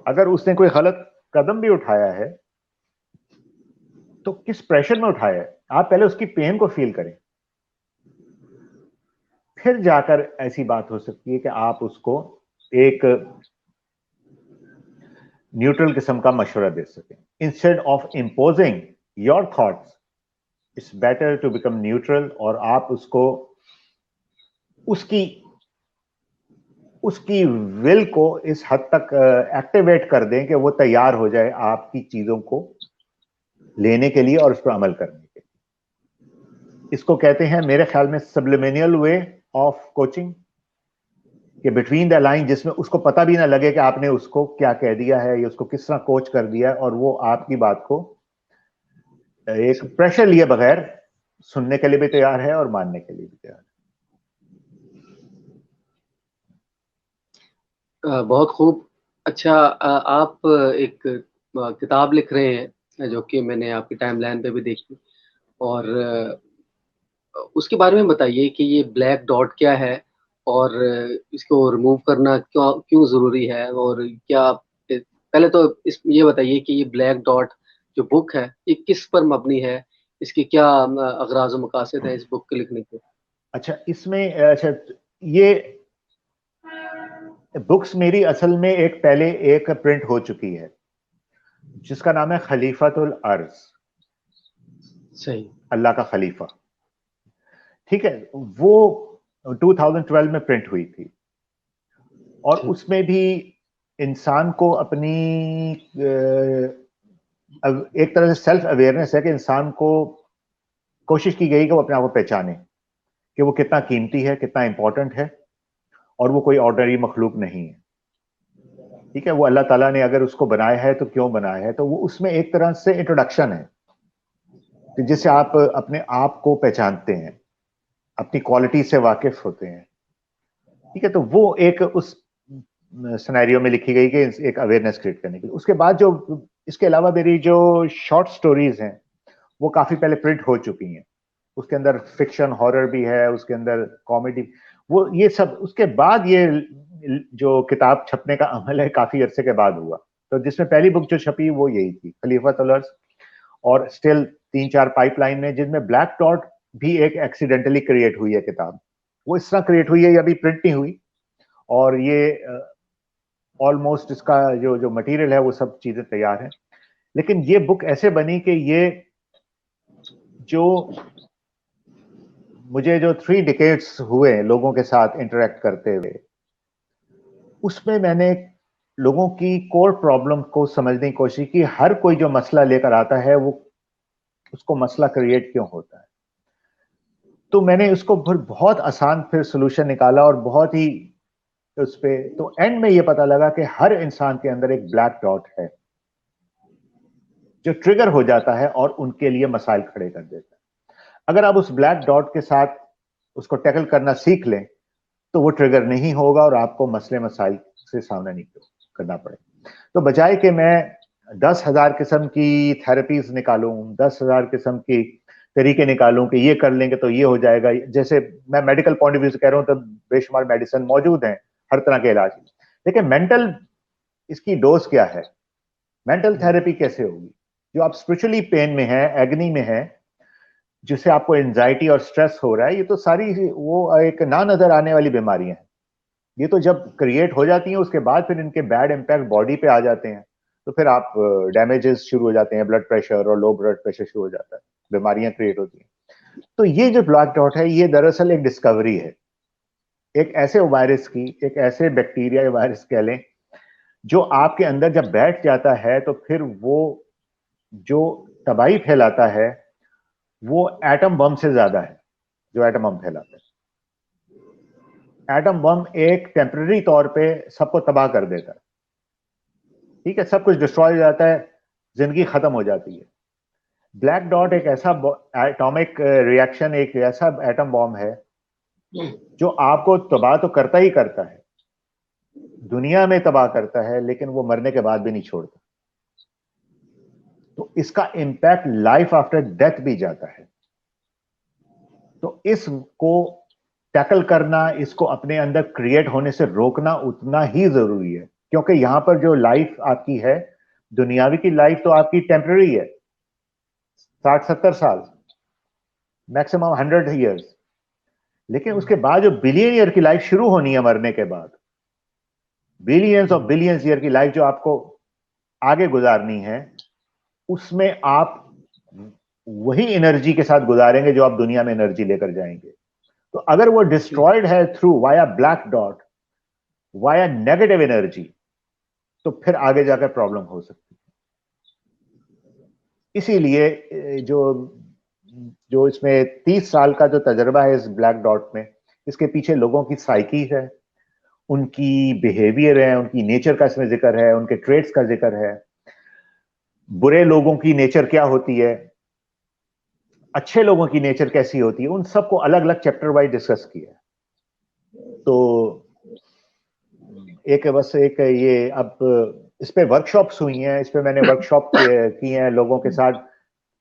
اگر اس نے کوئی غلط قدم بھی اٹھایا ہے تو کس پریشر میں اٹھایا ہے, آپ پہلے اس کی پین کو فیل کریں, پھر جا کر ایسی بات ہو سکتی ہے کہ آپ اس کو ایک نیوٹرل قسم کا مشورہ دے سکیں. Instead of imposing your thoughts, it's better to become neutral, اور آپ اس کو اس کی ول کو اس حد تک ایکٹیویٹ کر دیں کہ وہ تیار ہو جائے آپ کی چیزوں کو لینے کے لیے اور اس پر عمل کرنے کے لیے. اس کو کہتے ہیں میرے خیال میں سبلیمینل وے آف کوچنگ, کہ بٹوین دا لائن, جس میں اس کو پتہ بھی نہ لگے کہ آپ نے اس کو کیا کہہ دیا ہے یا اس کو کس طرح کوچ کر دیا ہے, اور وہ آپ کی بات کو ایک پریشر لیے بغیر سننے کے لیے بھی تیار ہے اور ماننے کے لیے بھی تیار ہے. بہت خوب. اچھا, آپ ایک کتاب لکھ رہے ہیں جو کہ میں نے آپ کی ٹائم لائن پہ بھی دیکھی, اور اس کے بارے میں بتائیے کہ یہ بلیک ڈاٹ کیا ہے, اور اس کو ریموو کرنا کیوں ضروری ہے, اور کیا پہلے تو یہ بتائیے کہ یہ بلیک ڈاٹ جو بک ہے یہ کس پر مبنی ہے, اس کے کیا اغراض و مقاصد ہیں اس بک کے لکھنے کے. اچھا, اس میں یہ بکس میری اصل میں پہلے ایک پرنٹ ہو چکی ہے جس کا نام ہے خلیفۃ الارض. صحیح. اللہ کا خلیفہ. ٹھیک ہے, وہ 2012 میں پرنٹ ہوئی تھی, اور اس میں بھی انسان کو اپنی ایک طرح سے سیلف اویئرنیس ہے کہ انسان کو کوشش کی گئی کہ وہ اپنے آپ کو پہچانے کہ وہ کتنا قیمتی ہے, کتنا امپورٹنٹ ہے, اور وہ کوئی آرڈنری مخلوق نہیں ہے. ٹھیک ہے, وہ اللہ تعالیٰ نے اگر اس کو بنایا ہے تو کیوں بنایا ہے, تو وہ اس میں ایک طرح سے انٹروڈکشن ہے کہ جس سے آپ اپنے آپ کو پہچانتے ہیں, اپنی کوالٹی سے واقف ہوتے ہیں. ٹھیک ہے, تو وہ ایک اس سینیریو میں لکھی گئی کہ ایک اویئرنیس کریٹ کرنے کے لیے. اس کے بعد جو اس کے علاوہ میری جو شارٹ سٹوریز ہیں وہ کافی پہلے پرنٹ ہو چکی ہیں. اس کے اندر فکشن ہارر بھی ہے, اس کے اندر کامیڈی, وہ یہ سب. اس کے بعد یہ جو کتاب چھپنے کا عمل ہے کافی عرصے کے بعد ہوا, تو جس میں پہلی بک جو چھپی وہ یہی تھی, خلیفۃ الارض. اور اسٹل 3-4 پائپ لائن میں, جن میں بلیک ڈاٹ بھی ایک ایکسیڈنٹلی کریٹ ہوئی ہے کتاب. وہ اس طرح کریٹ ہوئی ہے, یہ ابھی پرنٹ نہیں ہوئی, اور یہ آلموسٹ اس کا جو مٹیریل ہے وہ سب چیزیں تیار ہیں. لیکن یہ بک ایسے بنی کہ یہ جو مجھے جو 3 ڈیکیڈز ہوئے لوگوں کے ساتھ انٹریکٹ کرتے ہوئے, اس میں میں نے لوگوں کی کور پرابلم کو سمجھنے کی کوشش کی. ہر کوئی جو مسئلہ لے کر آتا ہے وہ اس کو مسئلہ کریٹ کیوں ہوتا ہے, تو میں نے اس کو بہت آسان پھر سولوشن نکالا, اور بہت ہی اس پہ تو اینڈ میں یہ پتا لگا کہ ہر انسان کے اندر ایک بلیک ڈاٹ ہے جو ٹریگر ہو جاتا ہے اور ان کے لیے مسائل کھڑے کر دیتا ہے. اگر آپ اس بلیک ڈاٹ کے ساتھ اس کو ٹیکل کرنا سیکھ لیں تو وہ ٹریگر نہیں ہوگا اور آپ کو مسئلے مسائل سے سامنا نہیں کرنا پڑے. تو بجائے کہ میں 10,000 قسم کی تھراپیز نکالوں, 10,000 قسم کی طریقے نکالوں کہ یہ کر لیں گے تو یہ ہو جائے گا, جیسے میں میڈیکل پوائنٹ آف ویو سے کہہ رہا ہوں تو بے شمار میڈیسن موجود ہیں, ہر طرح کے علاج, لیکن مینٹل اس کی ڈوز کیا ہے, مینٹل تھراپی کیسے ہوگی, जो आप स्पिरिचुअली पेन में है, एग्नी में है, जिससे आपको एंजाइटी और स्ट्रेस हो रहा है, ये तो सारी वो एक ना नजर आने वाली बीमारियां हैं। ये तो जब क्रिएट हो जाती हैं उसके बाद फिर इनके बैड इम्पैक्ट बॉडी पे आ जाते हैं, तो फिर आप डैमेजेस शुरू हो जाते हैं, ब्लड प्रेशर और लो ब्लड प्रेशर शुरू हो जाता है, बीमारियां क्रिएट होती हैं। तो ये जो ब्लैक डॉट है, ये दरअसल एक डिस्कवरी है, एक ऐसे वायरस की, एक ऐसे बैक्टीरिया या वायरस कह लें, जो आपके अंदर जब बैठ जाता है तो फिर वो जो तबाही फैलाता है वो एटम बम से ज्यादा है, जो एटम बम फैलाता है। एटम बम एक टेम्पररी तौर पे सबको तबाह कर देता है, ठीक है, सब कुछ डिस्ट्रॉय हो जाता है, जिंदगी खत्म हो जाती है। ब्लैक डॉट एक ऐसा एटॉमिक रिएक्शन, एक ऐसा एटम बॉम्ब है जो आपको तबाह तो करता ही करता है, दुनिया में तबाह करता है, लेकिन वो मरने के बाद भी नहीं छोड़ता। तो इसका इम्पैक्ट लाइफ आफ्टर डेथ भी जाता है। तो इसको टैकल करना, इसको अपने अंदर क्रिएट होने से रोकना उतना ही जरूरी है, क्योंकि यहां पर जो लाइफ आपकी है, दुनियावी की लाइफ तो आपकी टेम्पररी है, 60-70 साल, मैक्सिमम 100 ईयर्स, लेकिन उसके बाद जो बिलियन ईयर की लाइफ शुरू होनी है मरने के बाद, बिलियंस ऑफ बिलियंस ईयर की लाइफ जो आपको आगे गुजारनी है, उसमें आप वही एनर्जी के साथ गुजारेंगे जो आप दुनिया में एनर्जी लेकर जाएंगे। तो अगर वो डिस्ट्रॉयड है through via black dot, via negative energy, तो फिर आगे जाकर प्रॉब्लम हो सकती है। इसीलिए जो जो इसमें 30 साल का जो तजर्बा है इस ब्लैक डॉट में, इसके पीछे लोगों की साइकी है, उनकी बिहेवियर है, उनकी नेचर का इसमें जिक्र है, उनके ट्रेड्स का जिक्र है, बुरे लोगों की नेचर क्या होती है, अच्छे लोगों की नेचर कैसी होती है, उन सबको अलग अलग चैप्टर वाइज डिस्कस किया है। तो एक ये अब इस पे वर्कशॉप्स हुई हैं, इस पे मैंने वर्कशॉप की हैं लोगों के साथ,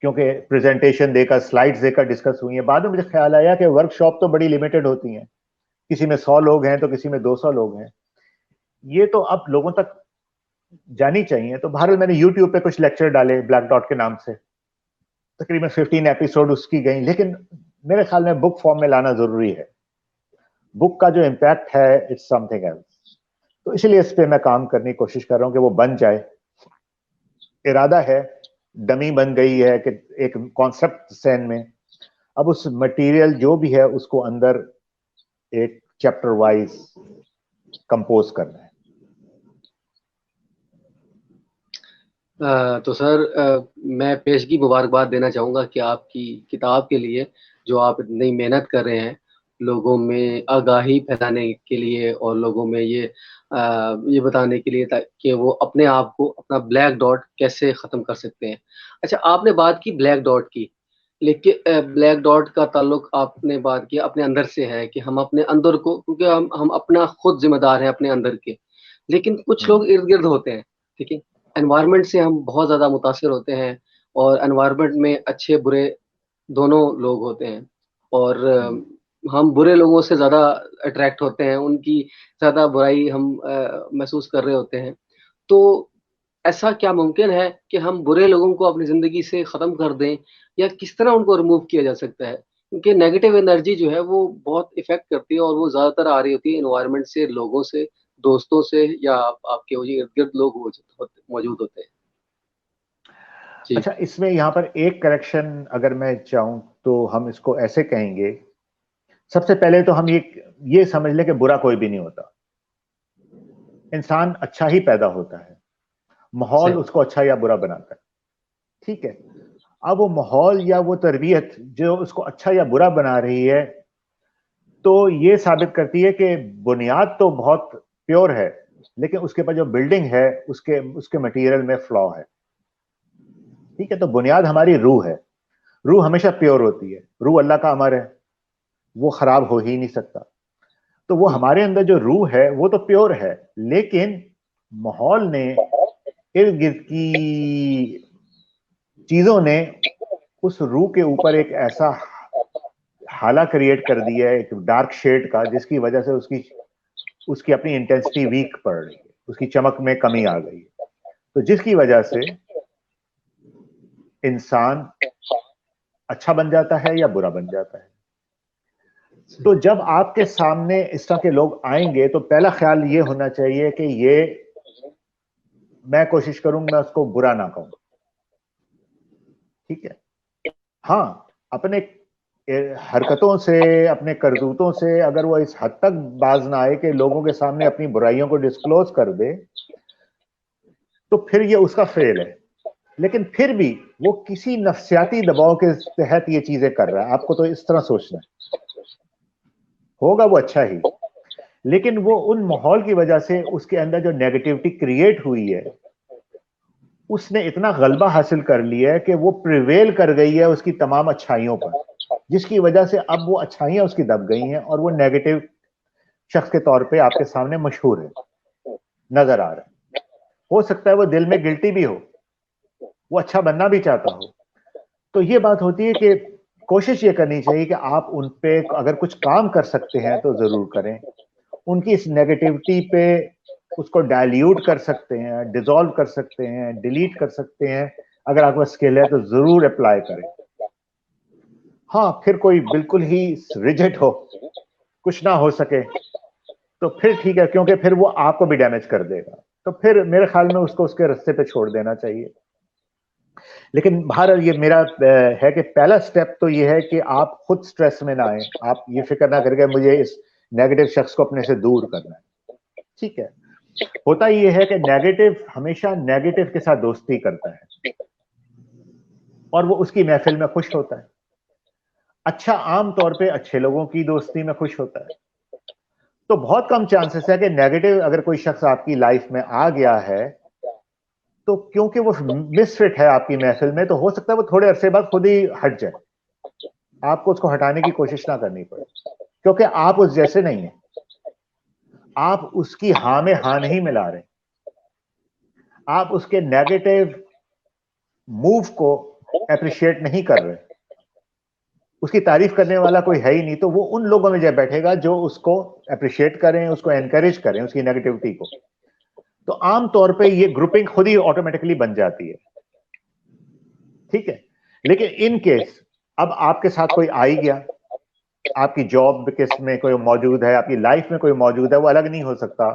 क्योंकि प्रेजेंटेशन देकर, स्लाइड्स देकर डिस्कस हुई है। बाद में मुझे ख्याल आया कि वर्कशॉप तो बड़ी लिमिटेड होती हैं, किसी में 100 लोग हैं तो किसी में 200 लोग हैं, ये तो अब लोगों तक जानी चाहिए। तो बहरहाल मैंने यूट्यूब पे कुछ लेक्चर डाले ब्लैक डॉट के नाम से, तकरीबन 15 एपिसोड उसकी गई, लेकिन मेरे ख्याल में बुक फॉर्म में लाना जरूरी है। बुक का जो इम्पैक्ट है इट्स समथिंग एल्स। तो इसलिए इस पे मैं काम करने की कोशिश कर रहा हूं कि वो बन जाए। इरादा है, डमी बन गई है कि एक कॉन्सेप्ट सेन में, अब उस मटेरियल जो भी है उसको अंदर एक चैप्टर वाइज कंपोज करना है। तो सर, मैं पेशगी मुबारकबाद देना चाहूँगा कि आपकी किताब के लिए जो आप इतनी मेहनत कर रहे हैं लोगों में आगाही फैलाने के लिए और लोगों में ये बताने के लिए कि वो अपने आप को, अपना ब्लैक डॉट कैसे ख़त्म कर सकते हैं। अच्छा, आपने बात की ब्लैक डॉट की, लेकिन ब्लैक डॉट का ताल्लुक आपने बात किया अपने अंदर से है कि हम अपने अंदर को, क्योंकि हम अपना खुद जिम्मेदार हैं अपने अंदर के, लेकिन कुछ लोग इर्द गिर्द होते हैं, ठीक है, एनवायरनमेंट से हम बहुत ज़्यादा मुतासिर होते हैं और एनवायरनमेंट में अच्छे बुरे दोनों लोग होते हैं और हम बुरे लोगों से ज़्यादा अट्रैक्ट होते हैं, उनकी ज़्यादा बुराई हम महसूस कर रहे होते हैं। तो ऐसा क्या मुमकिन है कि हम बुरे लोगों को अपनी ज़िंदगी से ख़त्म कर दें, या किस तरह उनको रिमूव किया जा सकता है? क्योंकि नेगेटिव एनर्जी जो है वो बहुत इफ़ेक्ट करती है और वो ज़्यादातर आ रही होती है एनवायरनमेंट से, लोगों से, दोस्तों से, या आपके वो इर्द-गिर्द लोग मौजूद होते हैं। जी। अच्छा, इसमें यहाँ पर एक करेक्शन अगर मैं चाहूँ तो हम इसको ऐसे कहेंगे, सबसे पहले तो हम ये समझ लें कि बुरा कोई भी नहीं होता, इंसान अच्छा ही पैदा होता है, माहौल उसको अच्छा या बुरा बनाता है, ठीक है। अब वो माहौल या वो तरबियत जो उसको अच्छा या बुरा बना रही है, तो ये साबित करती है कि बुनियाद तो बहुत प्योर है, लेकिन उसके पास जो बिल्डिंग है उसके मटेरियल में फ्लॉ है, ठीक है। तो बुनियाद हमारी रूह है, रूह हमेशा प्योर होती है, रूह अल्लाह का अमर है, वो खराब हो ही नहीं सकता। तो वो हमारे अंदर जो रूह है वो तो प्योर है, लेकिन माहौल ने, इर्द गिर्द की चीजों ने उस रूह के ऊपर एक ऐसा हाला क्रिएट कर दिया है, एक डार्क शेड का, जिसकी वजह से उसकी अपनी इंटेंसिटी वीक पड़ रही है, उसकी चमक में कमी आ गई है। तो जिसकी वजह से इंसान अच्छा बन जाता है या बुरा बन जाता है। तो जब आपके सामने इस तरह के लोग आएंगे तो पहला ख्याल ये होना चाहिए कि ये, मैं कोशिश करूंगा मैं उसको बुरा ना कहूं, ठीक है। हाँ, अपने हरकतों से, अपने करतूतों से अगर वो इस हद तक बाज ना आए कि लोगों के सामने अपनी बुराइयों को डिस्क्लोज कर दे, तो फिर ये उसका फेल है। लेकिन फिर भी वो किसी नफ्सियाती दबाव के तहत ये चीजें कर रहा है, आपको तो इस तरह सोचना है, होगा वो अच्छा ही, लेकिन वो उन माहौल की वजह से उसके अंदर जो नेगेटिविटी क्रिएट हुई है, उसने इतना गलबा हासिल कर लिया है कि वो प्रिवेल कर गई है उसकी तमाम अच्छाइयों पर, जिसकी वजह से अब वो अच्छाइयां उसकी दब गई हैं और वो नेगेटिव शख्स के तौर पे आपके सामने मशहूर है, नजर आ रहा है। हो सकता है वो दिल में गिल्टी भी हो, वो अच्छा बनना भी चाहता हो। तो ये बात होती है कि कोशिश ये करनी चाहिए कि आप उन पे अगर कुछ काम कर सकते हैं तो जरूर करें, उनकी इस नेगेटिविटी पे उसको डाइल्यूट कर सकते हैं, डिसॉल्व कर सकते हैं, डिलीट कर सकते हैं, अगर आपका स्किल है तो जरूर अप्लाई करें। हाँ, फिर कोई बिल्कुल ही रिजिड हो, कुछ ना हो सके, तो फिर ठीक है, क्योंकि फिर वो आपको भी डैमेज कर देगा, तो फिर मेरे ख्याल में उसको उसके रास्ते पे छोड़ देना चाहिए। लेकिन बहरहाल ये मेरा है कि पहला स्टेप तो ये है कि आप खुद स्ट्रेस में ना आए, आप ये फिक्र ना करके मुझे इस नेगेटिव शख्स को अपने से दूर करना है, ठीक है। होता ये है कि नेगेटिव हमेशा नेगेटिव के साथ दोस्ती करता है और वो उसकी महफिल में खुश होता है। अच्छा आम तौर पे अच्छे लोगों की दोस्ती में खुश होता है। तो बहुत कम चांसेस है कि नेगेटिव अगर कोई शख्स आपकी लाइफ में आ गया है तो क्योंकि वो मिसफिट है आपकी महफिल में, तो हो सकता है वो थोड़े अरसे बाद खुद ही हट जाए, आपको उसको हटाने की कोशिश ना करनी पड़े, क्योंकि आप उस जैसे नहीं है, आप उसकी हाँ में हाँ नहीं मिला रहे, आप उसके नेगेटिव मूव को अप्रिशिएट नहीं कर रहे, उसकी तारीफ करने वाला कोई है ही नहीं, तो वो उन लोगों में जब बैठेगा जो उसको अप्रिशिएट करें, उसको एनकरेज करें उसकी नेगेटिविटी को। तो आम तौर पे ये ग्रुपिंग खुद ही ऑटोमेटिकली बन जाती है, ठीक है। लेकिन इन केस अब आपके साथ कोई आ ही गया, आपकी जॉब किस में कोई मौजूद है, आपकी लाइफ में कोई मौजूद है, वो अलग नहीं हो सकता,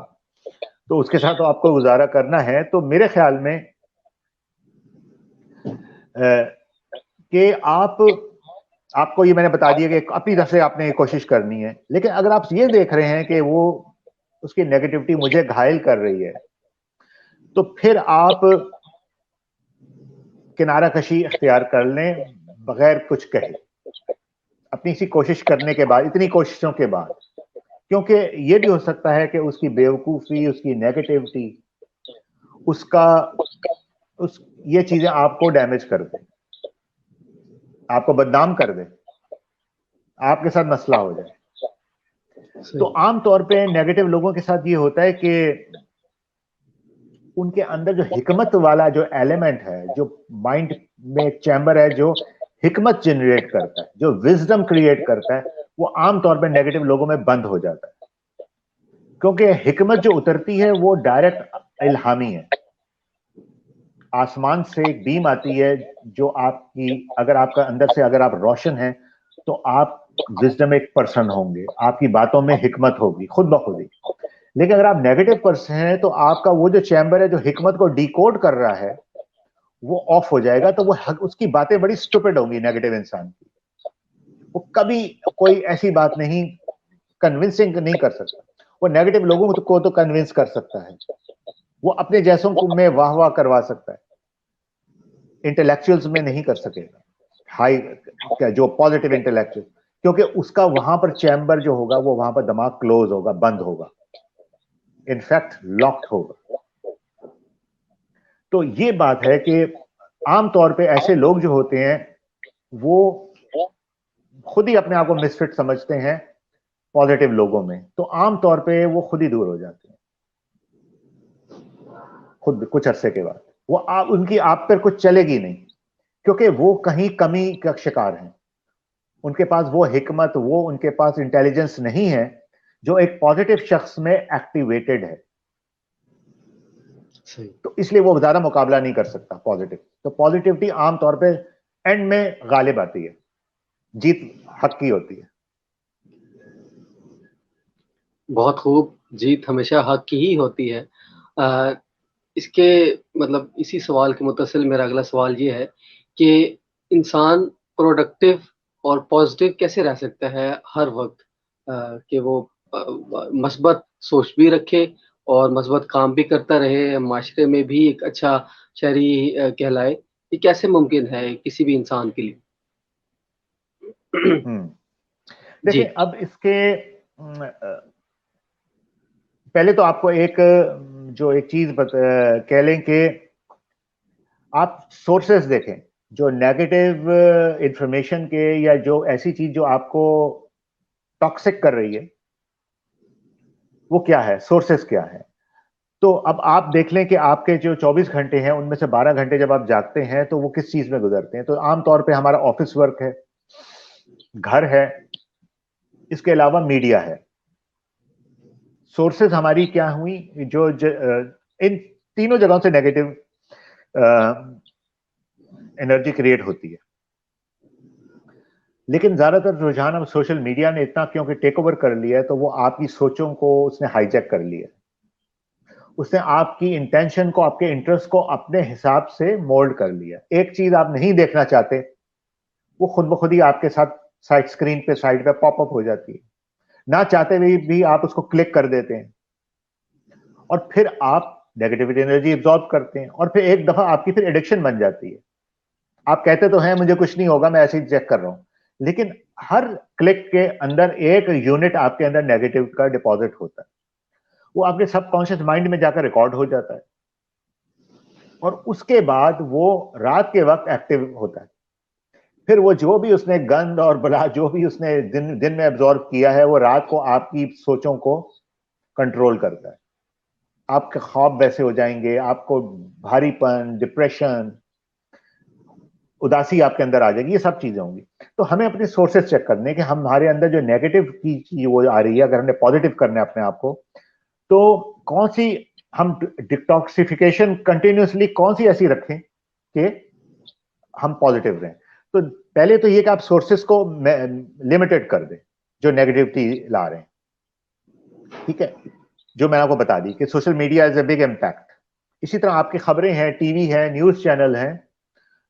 तो उसके साथ तो आपको गुजारा करना है। तो मेरे ख्याल में कि आपको ये मैंने बता दिया कि अपनी तरफ से आपने कोशिश करनी है, लेकिन अगर आप ये देख रहे हैं कि वो उसकी नेगेटिविटी मुझे घायल कर रही है, तो फिर आप किनारा कशी इख्तियार कर लें बगैर कुछ कहे, अपनी सी कोशिश करने के बाद, इतनी कोशिशों के बाद, क्योंकि ये भी हो सकता है कि उसकी बेवकूफ़ी, उसकी नेगेटिविटी, ये चीजें आपको डैमेज कर दे, आपको बदनाम कर दे, आपके साथ मसला हो जाए। तो आमतौर पे नेगेटिव लोगों के साथ ये होता है कि उनके अंदर जो हिकमत वाला जो एलिमेंट है, जो माइंड में एक चैम्बर है जो हिकमत जनरेट करता है, जो विजडम क्रिएट करता है, वो आमतौर पे नेगेटिव लोगों में बंद हो जाता है, क्योंकि हिकमत जो उतरती है वो डायरेक्ट इल्हामी है, आसमान से एक बीम आती है जो आपकी, अगर आपका अंदर से अगर आप रोशन हैं तो आप विजडम एक पर्सन होंगे, आपकी बातों में हिकमत होगी खुद ब खुद ही। लेकिन अगर आप नेगेटिव पर्सन हैं तो आपका वो जो चैम्बर है जो हिकमत को डिकोड कर रहा है वो ऑफ हो जाएगा, तो वो उसकी बातें बड़ी स्टूपिड होंगी नेगेटिव इंसान की, वो कभी कोई ऐसी बात नहीं कन्विंसिंग नहीं कर सकता। वो नेगेटिव लोगों को तो कन्विंस कर सकता है, वो अपने जैसों को में वाह वाह करवा सकता है, इंटेलेक्चुअल्स में नहीं कर सकेगा, हाई जो पॉजिटिव इंटेलेक्चुअल, क्योंकि उसका वहां पर चैम्बर जो होगा वो वहां पर दिमाग क्लोज होगा, बंद होगा, इनफैक्ट लॉक्ड होगा। तो ये बात है कि आमतौर पे ऐसे लोग जो होते हैं वो खुद ही अपने आप को मिसफिट समझते हैं पॉजिटिव लोगों में, तो आमतौर पे वो खुद ही दूर हो जाते हैं खुद कुछ अरसे के बाद, वो उनकी आप पर कुछ चलेगी नहीं, क्योंकि वो कहीं कमी का शिकार हैं, उनके पास वो हिकमत, वो उनके पास इंटेलिजेंस नहीं है जो एक पॉजिटिव शख्स में एक्टिवेटेड है। صحیح. تو اس لیے وہ زیادہ مقابلہ نہیں کر سکتا پازیٹیو. تو پازیٹیوٹی عام طور پہ اینڈ میں غالب آتی ہے, جیت حق کی ہوتی ہے. بہت خوب. جیت ہمیشہ حق کی ہی ہوتی ہے. اس کے مطلب اسی سوال کے متصل میرا اگلا سوال یہ ہے کہ انسان پروڈکٹیو اور پازیٹیو کیسے رہ سکتا ہے ہر وقت, کہ وہ مثبت سوچ بھی رکھے اور مثبت کام بھی کرتا رہے, معاشرے میں بھی ایک اچھا شہری کہلائے. یہ کیسے ممکن ہے کسی بھی انسان کے لیے؟ دیکھیں, جی. اب اس کے پہلے تو آپ کو ایک جو ایک چیز کہہ لیں کہ آپ سورسز دیکھیں جو نیگیٹو انفارمیشن کے, یا جو ایسی چیز جو آپ کو ٹاکسک کر رہی ہے, وہ کیا ہے, سورسز کیا ہے. تو اب آپ دیکھ لیں کہ آپ کے جو 24 گھنٹے ہیں ان میں سے 12 گھنٹے جب آپ جاگتے ہیں تو وہ کس چیز میں گزرتے ہیں. تو عام طور پہ ہمارا آفس ورک ہے, گھر ہے, اس کے علاوہ میڈیا ہے. سورسز ہماری کیا ہوئی, جو ان تینوں جگہوں سے نیگیٹو انرجی کریٹ ہوتی ہے. لیکن زیادہ تر رجحان اب سوشل میڈیا نے اتنا کیونکہ ٹیک اوور کر لیا ہے, تو وہ آپ کی سوچوں کو اس نے ہائی جیک کر لیا. اس نے آپ کی انٹینشن کو, آپ کے انٹرسٹ کو اپنے حساب سے مولڈ کر لیا. ایک چیز آپ نہیں دیکھنا چاہتے, وہ خود بخود ہی آپ کے ساتھ سائڈ اسکرین پہ, سائڈ پہ پاپ اپ ہو جاتی ہے. نہ چاہتے ہوئے بھی آپ اس کو کلک کر دیتے ہیں, اور پھر آپ نیگیٹیوٹی انرجی ایبزارب کرتے ہیں, اور پھر ایک دفعہ آپ کی پھر ایڈکشن بن جاتی ہے. آپ کہتے تو ہیں مجھے کچھ نہیں ہوگا, میں ایسے ہی چیک کر رہا ہوں, لیکن ہر کلک کے اندر ایک یونٹ آپ کے اندر نیگیٹو کا ڈپازٹ ہوتا ہے. وہ آپ کے سب کانشیس مائنڈ میں جا کر ریکارڈ ہو جاتا ہے, اور اس کے بعد وہ رات کے وقت ایکٹیو ہوتا ہے. پھر وہ جو بھی اس نے گند اور بلا جو بھی اس نے دن میں ایبزارب کیا ہے, وہ رات کو آپ کی سوچوں کو کنٹرول کرتا ہے. آپ کے خواب ویسے ہو جائیں گے, آپ کو بھاری پن, ڈپریشن, اداسی آپ کے اندر آ جائے گی, یہ سب چیزیں ہوں گی. تو ہمیں اپنے سورسز چیک کرنے کہ ہمارے اندر جو نیگیٹو کی چیز وہ آ رہی ہے, اگر ہم نے پازیٹیو کرنا ہے اپنے آپ کو, تو کون سی ہم ڈیٹاکسیفیکیشن کنٹینیوسلی کون سی ایسی رکھیں کہ ہم پازیٹیو رہیں. تو پہلے تو یہ کہ آپ سورسز کو لمیٹڈ کر دیں جو نیگیٹیوٹی لا رہے ہیں. ٹھیک ہے, جو میں نے آپ کو بتا دی کہ social media is a big impact. اسی طرح آپ کی خبریں ہیں, ٹی وی ہے, نیوز چینل ہیں,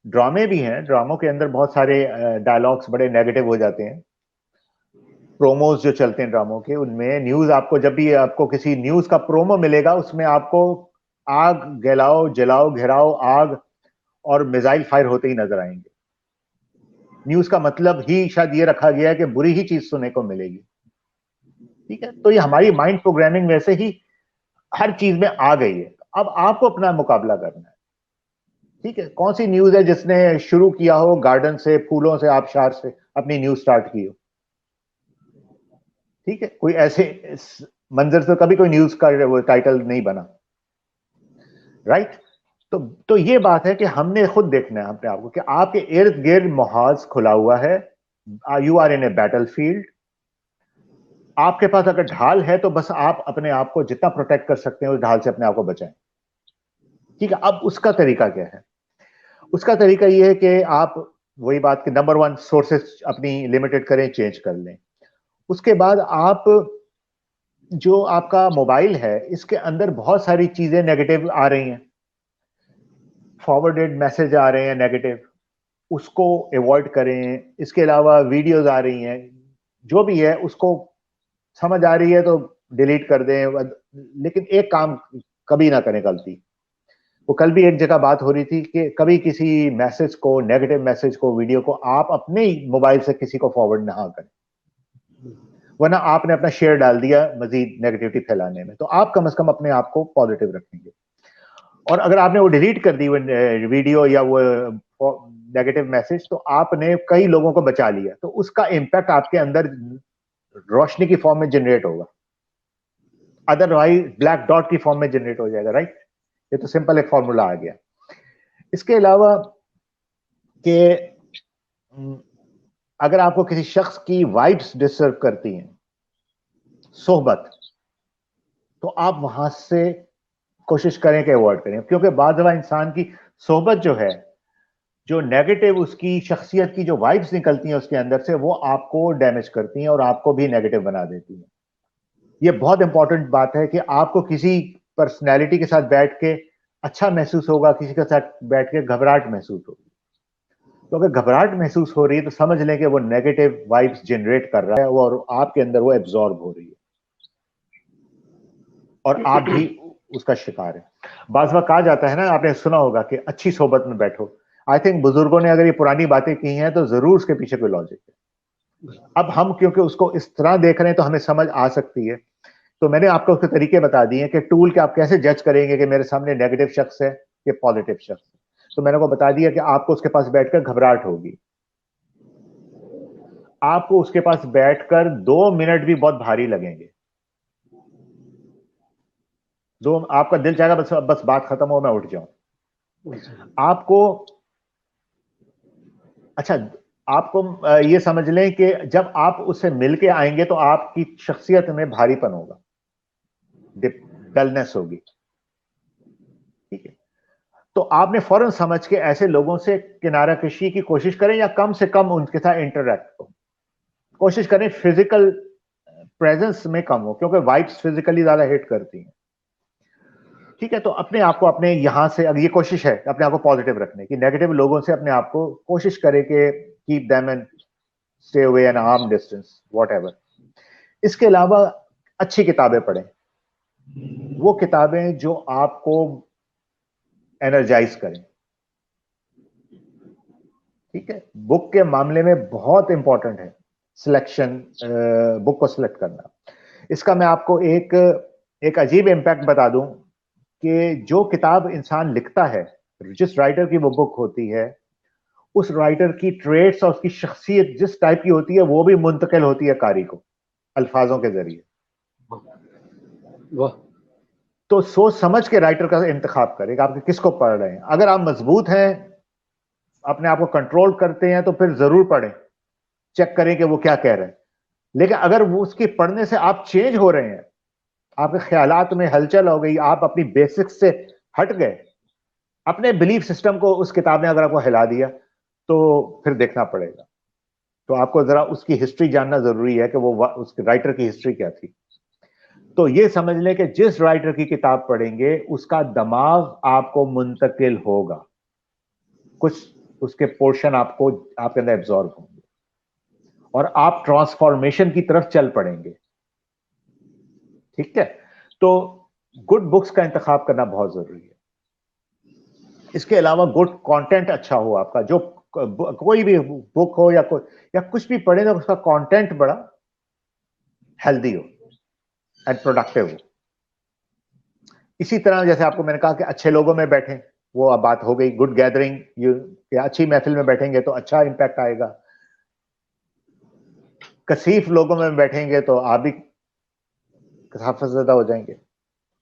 ڈرامے بھی ہیں. ڈراموں کے اندر بہت سارے ڈائلاگس بڑے نیگیٹو ہو جاتے ہیں. پروموز جو چلتے ہیں ڈراموں کے, ان میں نیوز آپ کو جب بھی آپ کو کسی نیوز کا پرومو ملے گا, اس میں آپ کو آگ گلاؤ, جلاؤ, گھیراؤ, آگ اور میزائل فائر ہوتے ہی نظر آئیں گے. نیوز کا مطلب ہی شاید یہ رکھا گیا ہے کہ بری ہی چیز سننے کو ملے گی. ٹھیک ہے, تو یہ ہماری مائنڈ پروگرامنگ ویسے ہی ہر چیز میں آ گئی ہے. اب آپ کو اپنا مقابلہ کرنا ہے. ٹھیک ہے, کون سی نیوز ہے جس نے شروع کیا ہو گارڈن سے, پھولوں سے, آبشار سے اپنی نیوز سٹارٹ کی ہو. ٹھیک ہے, کوئی ایسے منظر سے کبھی کوئی نیوز کا ٹائٹل نہیں بنا, رائٹ. تو یہ بات ہے کہ ہم نے خود دیکھنا ہے اپنے آپ کو کہ آپ کے ارد گرد محاذ کھلا ہوا ہے. You are in a battlefield. آپ کے پاس اگر ڈھال ہے تو بس آپ اپنے آپ کو جتنا پروٹیکٹ کر سکتے ہیں اس ڈھال سے اپنے آپ کو بچائیں. ٹھیک ہے, اب اس کا طریقہ کیا ہے؟ اس کا طریقہ یہ ہے کہ آپ وہی بات کہ نمبر 1 سورسز اپنی لمیٹڈ کریں, چینج کر لیں. اس کے بعد آپ جو آپ کا موبائل ہے, اس کے اندر بہت ساری چیزیں نیگیٹو آ رہی ہیں, فارورڈیڈ میسج آ رہے ہیں نیگیٹو, اس کو ایوائڈ کریں. اس کے علاوہ ویڈیوز آ رہی ہیں, جو بھی ہے اس کو سمجھ آ رہی ہے تو ڈیلیٹ کر دیں. لیکن ایک کام کبھی نہ کریں غلطی, وہ کل بھی ایک جگہ بات ہو رہی تھی کہ کبھی کسی میسج کو, نیگیٹو میسج کو, ویڈیو کو آپ اپنے موبائل سے کسی کو فارورڈ نہ کریں, ورنہ آپ نے اپنا شیئر ڈال دیا مزید نیگیٹیوٹی پھیلانے میں. تو آپ کم از کم اپنے آپ کو پازیٹیو رکھیں گے. اور اگر آپ نے وہ ڈیلیٹ کر دی وہ ویڈیو یا وہ نیگیٹو میسج, تو آپ نے کئی لوگوں کو بچا لیا. تو اس کا امپیکٹ آپ کے اندر روشنی کی فارم میں جنریٹ ہوگا, ادروائز بلیک ڈاٹ کی فارم میں جنریٹ ہو جائے گا, رائٹ. یہ تو سمپل ایک فارمولا آ گیا. اس کے علاوہ کہ اگر آپ کو کسی شخص کی وائبس ڈسٹرب کرتی ہیں, صحبت, تو آپ وہاں سے कोशिश करें कि अवॉइड करें, क्योंकि बाद दफा इंसान की सोहबत जो है, जो नेगेटिव उसकी शख्सियत की जो वाइब्स निकलती हैं उसके अंदर से, वो आपको डैमेज करती हैं और आपको भी नेगेटिव बना देती हैं। ये बहुत इंपॉर्टेंट बात है कि आपको किसी पर्सनैलिटी के साथ बैठ के अच्छा महसूस होगा, किसी के साथ बैठ के घबराहट महसूस होगी। तो अगर घबराहट महसूस हो रही है तो समझ लें कि वो नेगेटिव वाइब्स जनरेट कर रहा है और आपके अंदर वो एब्जॉर्ब हो रही है और आप भी उसका शिकार है। बाज़ वक़्त कहा जाता है ना, आपने सुना होगा कि अच्छी सोबत में बैठो। आई थिंक बुजुर्गों ने अगर ये पुरानी बातें की हैं तो जरूर उसके पीछे कोई लॉजिक है। अब हम क्योंकि उसको इस तरह देख रहे हैं तो हमें समझ आ सकती है। तो मैंने आपको उसके तरीके बता दिए कि टूल के आप कैसे जज करेंगे कि मेरे सामने नेगेटिव शख्स है कि पॉजिटिव शख्स है। तो मैंने को बता दिया कि आपको उसके पास बैठकर घबराहट होगी, आपको उसके पास बैठकर 2 मिनट भी बहुत भारी लगेंगे। आपका दिल चाहेगा बस बात खत्म हो, मैं उठ जाऊं। आपको अच्छा, आपको ये समझ लें कि जब आप उससे मिलके आएंगे तो आपकी शख्सियत में भारीपन होगा, डलनेस होगी, ठीक है। तो आपने फौरन समझ के ऐसे लोगों से किनारा कशी की कोशिश करें या कम से कम उनके साथ इंटरैक्ट हो, कोशिश करें फिजिकल प्रेजेंस में कम हो, क्योंकि वाइब्स फिजिकली ज्यादा हिट करती हैं, ठीक है। तो अपने आप को अपने यहां से, अगर ये कोशिश है अपने आप को पॉजिटिव रखने की, नेगेटिव लोगों से अपने आप को कोशिश करें कि keep them and stay away N arm distance, whatever. इसके अलावा अच्छी किताबें पढ़ें, वो किताबें जो आपको एनर्जाइज करें, ठीक है। बुक के मामले में बहुत इंपॉर्टेंट है सिलेक्शन, बुक को सिलेक्ट करना। इसका मैं आपको एक अजीब इंपैक्ट बता दूं कि जो किताब इंसान लिखता है, जिस राइटर की वो बुक होती है, उस राइटर की ट्रेट्स और उसकी शख्सियत जिस टाइप की होती है वो भी मुंतकिल होती है कारी को अल्फाजों के जरिए। वाह। तो सोच समझ के राइटर का इंतखाब करें कि आप किसको पढ़ रहे हैं। अगर आप मजबूत हैं, अपने आप को कंट्रोल करते हैं, तो फिर जरूर पढ़ें, चेक करें कि वो क्या कह रहे हैं। लेकिन अगर वो उसके पढ़ने से आप चेंज हो रहे हैं, आपके ख्यालात में हलचल हो गई, आप अपनी बेसिक्स से हट गए, अपने बिलीफ सिस्टम को उस किताब ने अगर आपको हिला दिया, तो फिर देखना पड़ेगा। तो आपको जरा उसकी हिस्ट्री जानना जरूरी है कि वो उस राइटर की हिस्ट्री क्या थी। तो ये समझ लें कि जिस राइटर की किताब पढ़ेंगे उसका दिमाग आपको मुंतकिल होगा, कुछ उसके पोर्शन आपको आपके अंदर एब्जॉर्ब होंगे और आप ट्रांसफॉर्मेशन की तरफ चल पड़ेंगे, ठीक है। तो गुड बुक्स का इंतखाब करना बहुत जरूरी है। इसके अलावा गुड कंटेंट अच्छा हो आपका, जो कोई भी बुक हो या कुछ भी पढ़े तो उसका कंटेंट बड़ा हेल्दी हो एंड प्रोडक्टिव हो। इसी तरह जैसे आपको मैंने कहा कि अच्छे लोगों में बैठें, वो अब बात हो गई गुड गैदरिंग, अच्छी महफिल में बैठेंगे तो अच्छा इंपैक्ट आएगा। कसीफ लोगों में बैठेंगे तो आप भी खफाजदा हो जाएंगे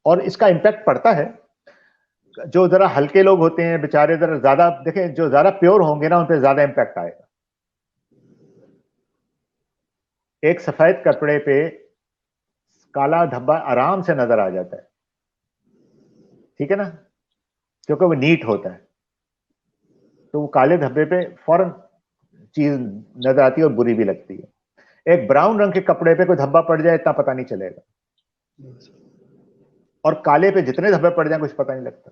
और इसका इंपैक्ट पड़ता है। जो जरा हल्के लोग होते हैं बेचारे, जरा ज्यादा देखें, जो ज्यादा प्योर होंगे ना उन पर ज्यादा इंपैक्ट आएगा। एक सफेद कपड़े पे काला धब्बा आराम से नजर आ जाता है, ठीक है ना, क्योंकि वो नीट होता है। तो वो काले धब्बे पे फौरन चीज नजर आती है और बुरी भी लगती है। एक ब्राउन रंग के कपड़े पे कोई धब्बा पड़ जाए इतना पता नहीं चलेगा, और काले पे जितने धब्बे पड़ जाए कुछ पता नहीं लगता।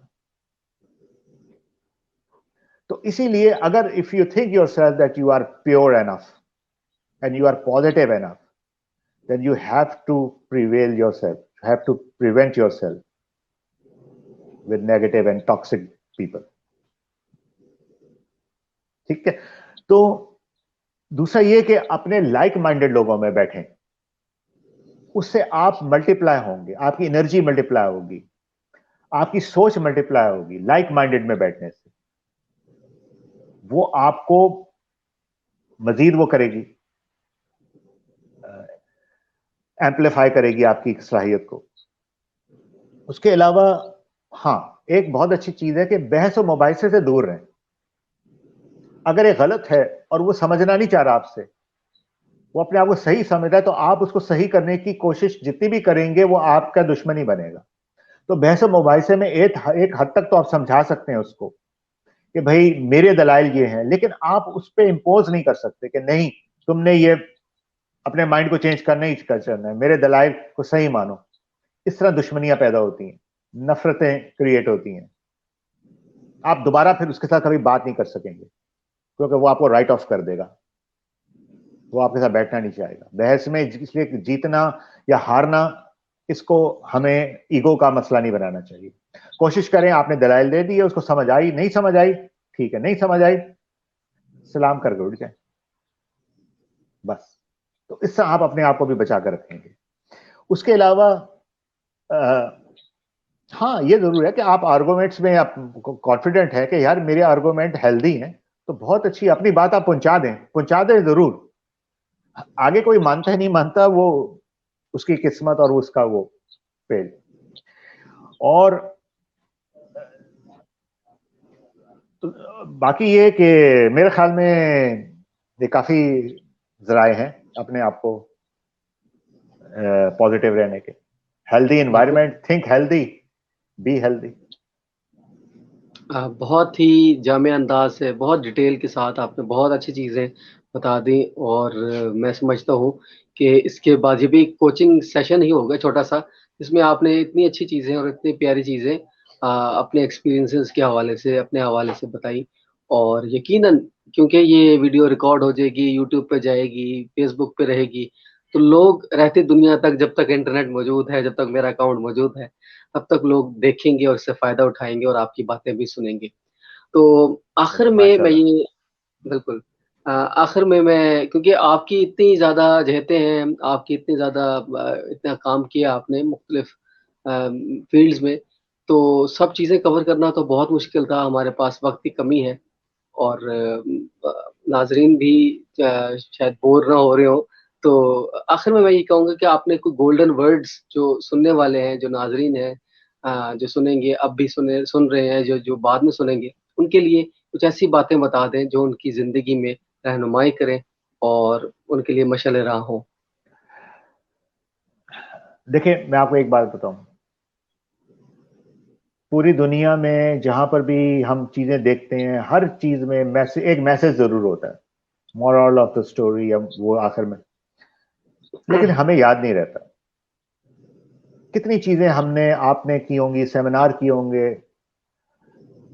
तो इसीलिए अगर if you think yourself that you are pure enough and you are positive enough, then you have to prevail yourself, you have to prevent yourself with negative and toxic people, ठीक है। तो दूसरा ये कि अपने लाइक माइंडेड लोगों में बैठें, उससे आप मल्टीप्लाई होंगे, आपकी एनर्जी मल्टीप्लाई होगी, आपकी सोच मल्टीप्लाई होगी। लाइक माइंडेड में बैठने से वो आपको मजीद वो करेगी, एम्पलीफाई करेगी आपकी सलाहियत को। उसके अलावा हाँ, एक बहुत अच्छी चीज है कि बहस और मुबाहिसे से दूर रहें। अगर ये गलत है और वो समझना नहीं चाह रहा आपसे, वो अपने आप को सही समझ रहा है, तो आप उसको सही करने की कोशिश जितनी भी करेंगे वो आपका दुश्मन ही बनेगा। تو بحث و مباحثے میں ایک حد تک تو آپ سمجھا سکتے ہیں اس کو کہ بھائی میرے دلائل یہ ہیں، لیکن آپ اس پہ امپوز نہیں کر سکتے کہ نہیں تم نے یہ اپنے مائنڈ کو چینج کرنا ہی کرنا ہے، میرے دلائل کو صحیح مانو. اس طرح دشمنیاں پیدا ہوتی ہیں، نفرتیں کریٹ ہوتی ہیں. آپ دوبارہ پھر اس کے ساتھ کبھی بات نہیں کر سکیں گے کیونکہ وہ آپ کو رائٹ آف کر دے گا، وہ آپ کے ساتھ بیٹھنا نہیں چاہے گا بحث میں. اس لیے جیتنا یا ہارنا اس کو ہمیں ایگو کا مسئلہ نہیں بنانا چاہیے. کوشش کریں، آپ نے دلائل دے دی ہے، اس کو سمجھ آئی نہیں سمجھ آئی ٹھیک ہے، نہیں سمجھ آئی سلام کر کے اٹھ جائیں بس. تو اس سے آپ اپنے آپ کو بھی بچا کر رکھیں گے. اس کے علاوہ ہاں یہ ضرور ہے کہ آپ آرگومنٹس میں کانفیڈنٹ ہے کہ یار میرے آرگومنٹ ہیلدی ہیں تو بہت اچھی اپنی بات آپ پہنچا دیں ضرور. آگے کوئی مانتا ہے نہیں مانتا وہ اس کی قسمت اور اس کا وہ پیج. اور باقی یہ کہ میرے خیال میں یہ کافی ذرائع ہیں اپنے آپ کو پازیٹیو رہنے کے. Healthy environment, think healthy, be healthy. بہت ہی جامع انداز سے، بہت ڈیٹیل کے ساتھ آپ نے بہت اچھی چیزیں بتا دیں، اور میں سمجھتا ہوں کہ اس کے بعد یہ بھی کوچنگ سیشن ہی ہوگا چھوٹا سا، جس میں آپ نے اتنی اچھی چیزیں اور اتنی پیاری چیزیں اپنے ایکسپیرینسز کے حوالے سے، اپنے حوالے سے بتائی. اور یقیناً کیونکہ یہ ویڈیو ریکارڈ ہو جائے گی، یوٹیوب پہ جائے گی، فیس بک پہ رہے گی، تو لوگ رہتے دنیا تک، جب تک انٹرنیٹ موجود ہے، جب تک میرا اکاؤنٹ موجود ہے، تب تک لوگ دیکھیں گے اور اس سے فائدہ اٹھائیں گے اور آپ کی باتیں بھی سنیں گے. تو آخر میں ماشاء میں اللہ. یہ بالکل آخر میں کیونکہ آپ کی اتنی زیادہ جہتیں ہیں، آپ کی اتنی زیادہ اتنا کام کیا آپ نے مختلف فیلڈز میں، تو سب چیزیں کور کرنا تو بہت مشکل تھا، ہمارے پاس وقت کی کمی ہے، اور ناظرین بھی شاید بور نہ ہو رہے ہوں. تو آخر میں یہ کہوں گا کہ آپ نے کوئی گولڈن ورڈز جو سننے والے ہیں، جو ناظرین ہیں، جو سنیں گے، اب بھی سن رہے ہیں، جو بعد میں سنیں گے، ان کے لیے کچھ ایسی باتیں بتا دیں جو ان کی زندگی میں رہنمائی کریں اور ان کے لیے مشعل راہ ہوں. دیکھیں میں آپ کو ایک بات بتاؤں، پوری دنیا میں جہاں پر بھی ہم چیزیں دیکھتے ہیں ہر چیز میں ایک میسج ضرور ہوتا ہے، مورال آف دا اسٹوری، وہ آخر میں، لیکن ہمیں یاد نہیں رہتا. کتنی چیزیں ہم نے آپ نے کی ہوں گی، سیمینار کیے ہوں گے،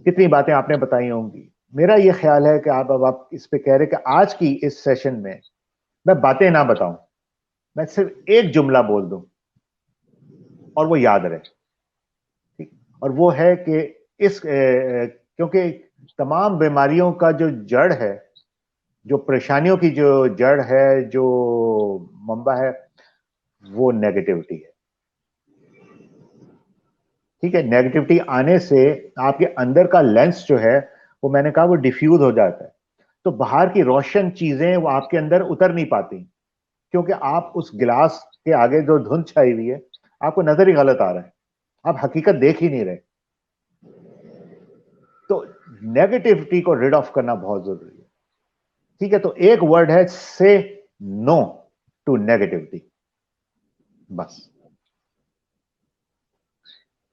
کتنی باتیں آپ نے بتائی ہوں گی. میرا یہ خیال ہے کہ آپ اس پہ کہہ رہے کہ آج کی اس سیشن میں میں باتیں نہ بتاؤں، میں صرف ایک جملہ بول دوں اور وہ یاد رہے. اور وہ ہے کہ کیونکہ تمام بیماریوں کا جو جڑ ہے، جو پریشانیوں کی جو جڑ ہے، جو منبع ہے، وہ نیگیٹیوٹی ہے. ٹھیک ہے، نیگیٹیوٹی آنے سے آپ کے اندر کا لینس جو ہے وہ میں نے کہا وہ ڈیفیوز ہو جاتا ہے، تو باہر کی روشن چیزیں وہ آپ کے اندر اتر نہیں پاتی، کیونکہ آپ اس گلاس کے آگے جو دھند چھائی ہوئی ہے آپ کو نظر ہی غلط آ رہا ہے، آپ حقیقت دیکھ ہی نہیں رہے. تو نیگیٹیوٹی کو ریڈ آف کرنا بہت ضروری ہے. ٹھیک ہے، تو ایک ورڈ ہے، سے نو ٹو نیگیٹیوٹی، بس.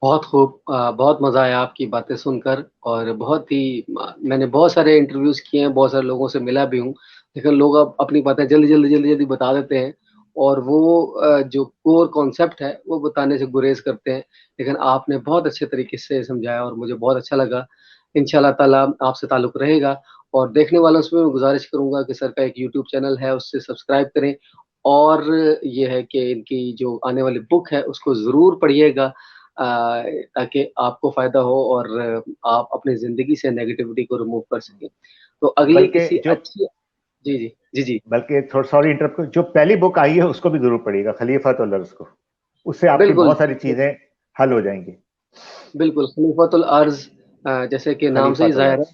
بہت خوب، بہت مزہ آیا آپ کی باتیں سن کر، اور بہت ہی میں نے بہت سارے انٹرویوز کیے ہیں، بہت سارے لوگوں سے ملا بھی ہوں، لیکن لوگ اب اپنی باتیں جلدی جلدی جلدی جلدی بتا دیتے ہیں، اور وہ جو کور کانسیپٹ ہے وہ بتانے سے گریز کرتے ہیں. لیکن آپ نے بہت اچھے طریقے سے سمجھایا اور مجھے بہت اچھا لگا. انشاءاللہ تعالیٰ آپ سے تعلق رہے گا، اور دیکھنے والوں سے میں گزارش کروں گا کہ سر کا ایک یوٹیوب چینل ہے، اس سے سبسکرائب کریں، اور یہ ہے کہ ان کی جو آنے والی بک ہے اس کو ضرور پڑھیے گا، تاکہ آپ کو فائدہ ہو اور آپ اپنی زندگی سے نیگیٹیوٹی کو ریموو کر سکیں. تو اگلی بلکہ کسی اچھی جی جی جی جی بلکہ تھوڑا سوری انٹرپٹ، جو پہلی بک آئی ہے اس کو بھی ضرور پڑھیے گا، خلیفۃ الارض کو، اس سے آپ کی بالکل بہت ساری چیزیں حل ہو جائیں گی. بالکل خلیفۃ الارض، جیسے کہ نام سے ہی خلیفۃ ظاہر ہے، الارض.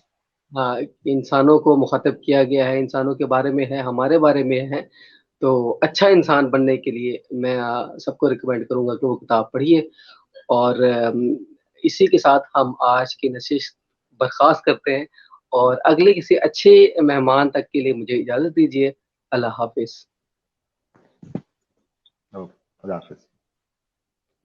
ہاں، انسانوں کو مخاطب کیا گیا ہے، انسانوں کے بارے میں ہے، ہمارے بارے میں ہے. تو اچھا انسان بننے کے لیے میں سب کو ریکمینڈ کروں گا کہ وہ کتاب پڑھیے. اور اسی کے ساتھ ہم آج کی نشست برخاست کرتے ہیں، اور اگلے کسی اچھے مہمان تک کے لیے مجھے اجازت دیجیے. اللہ حافظ. اوکے، خدا حافظ.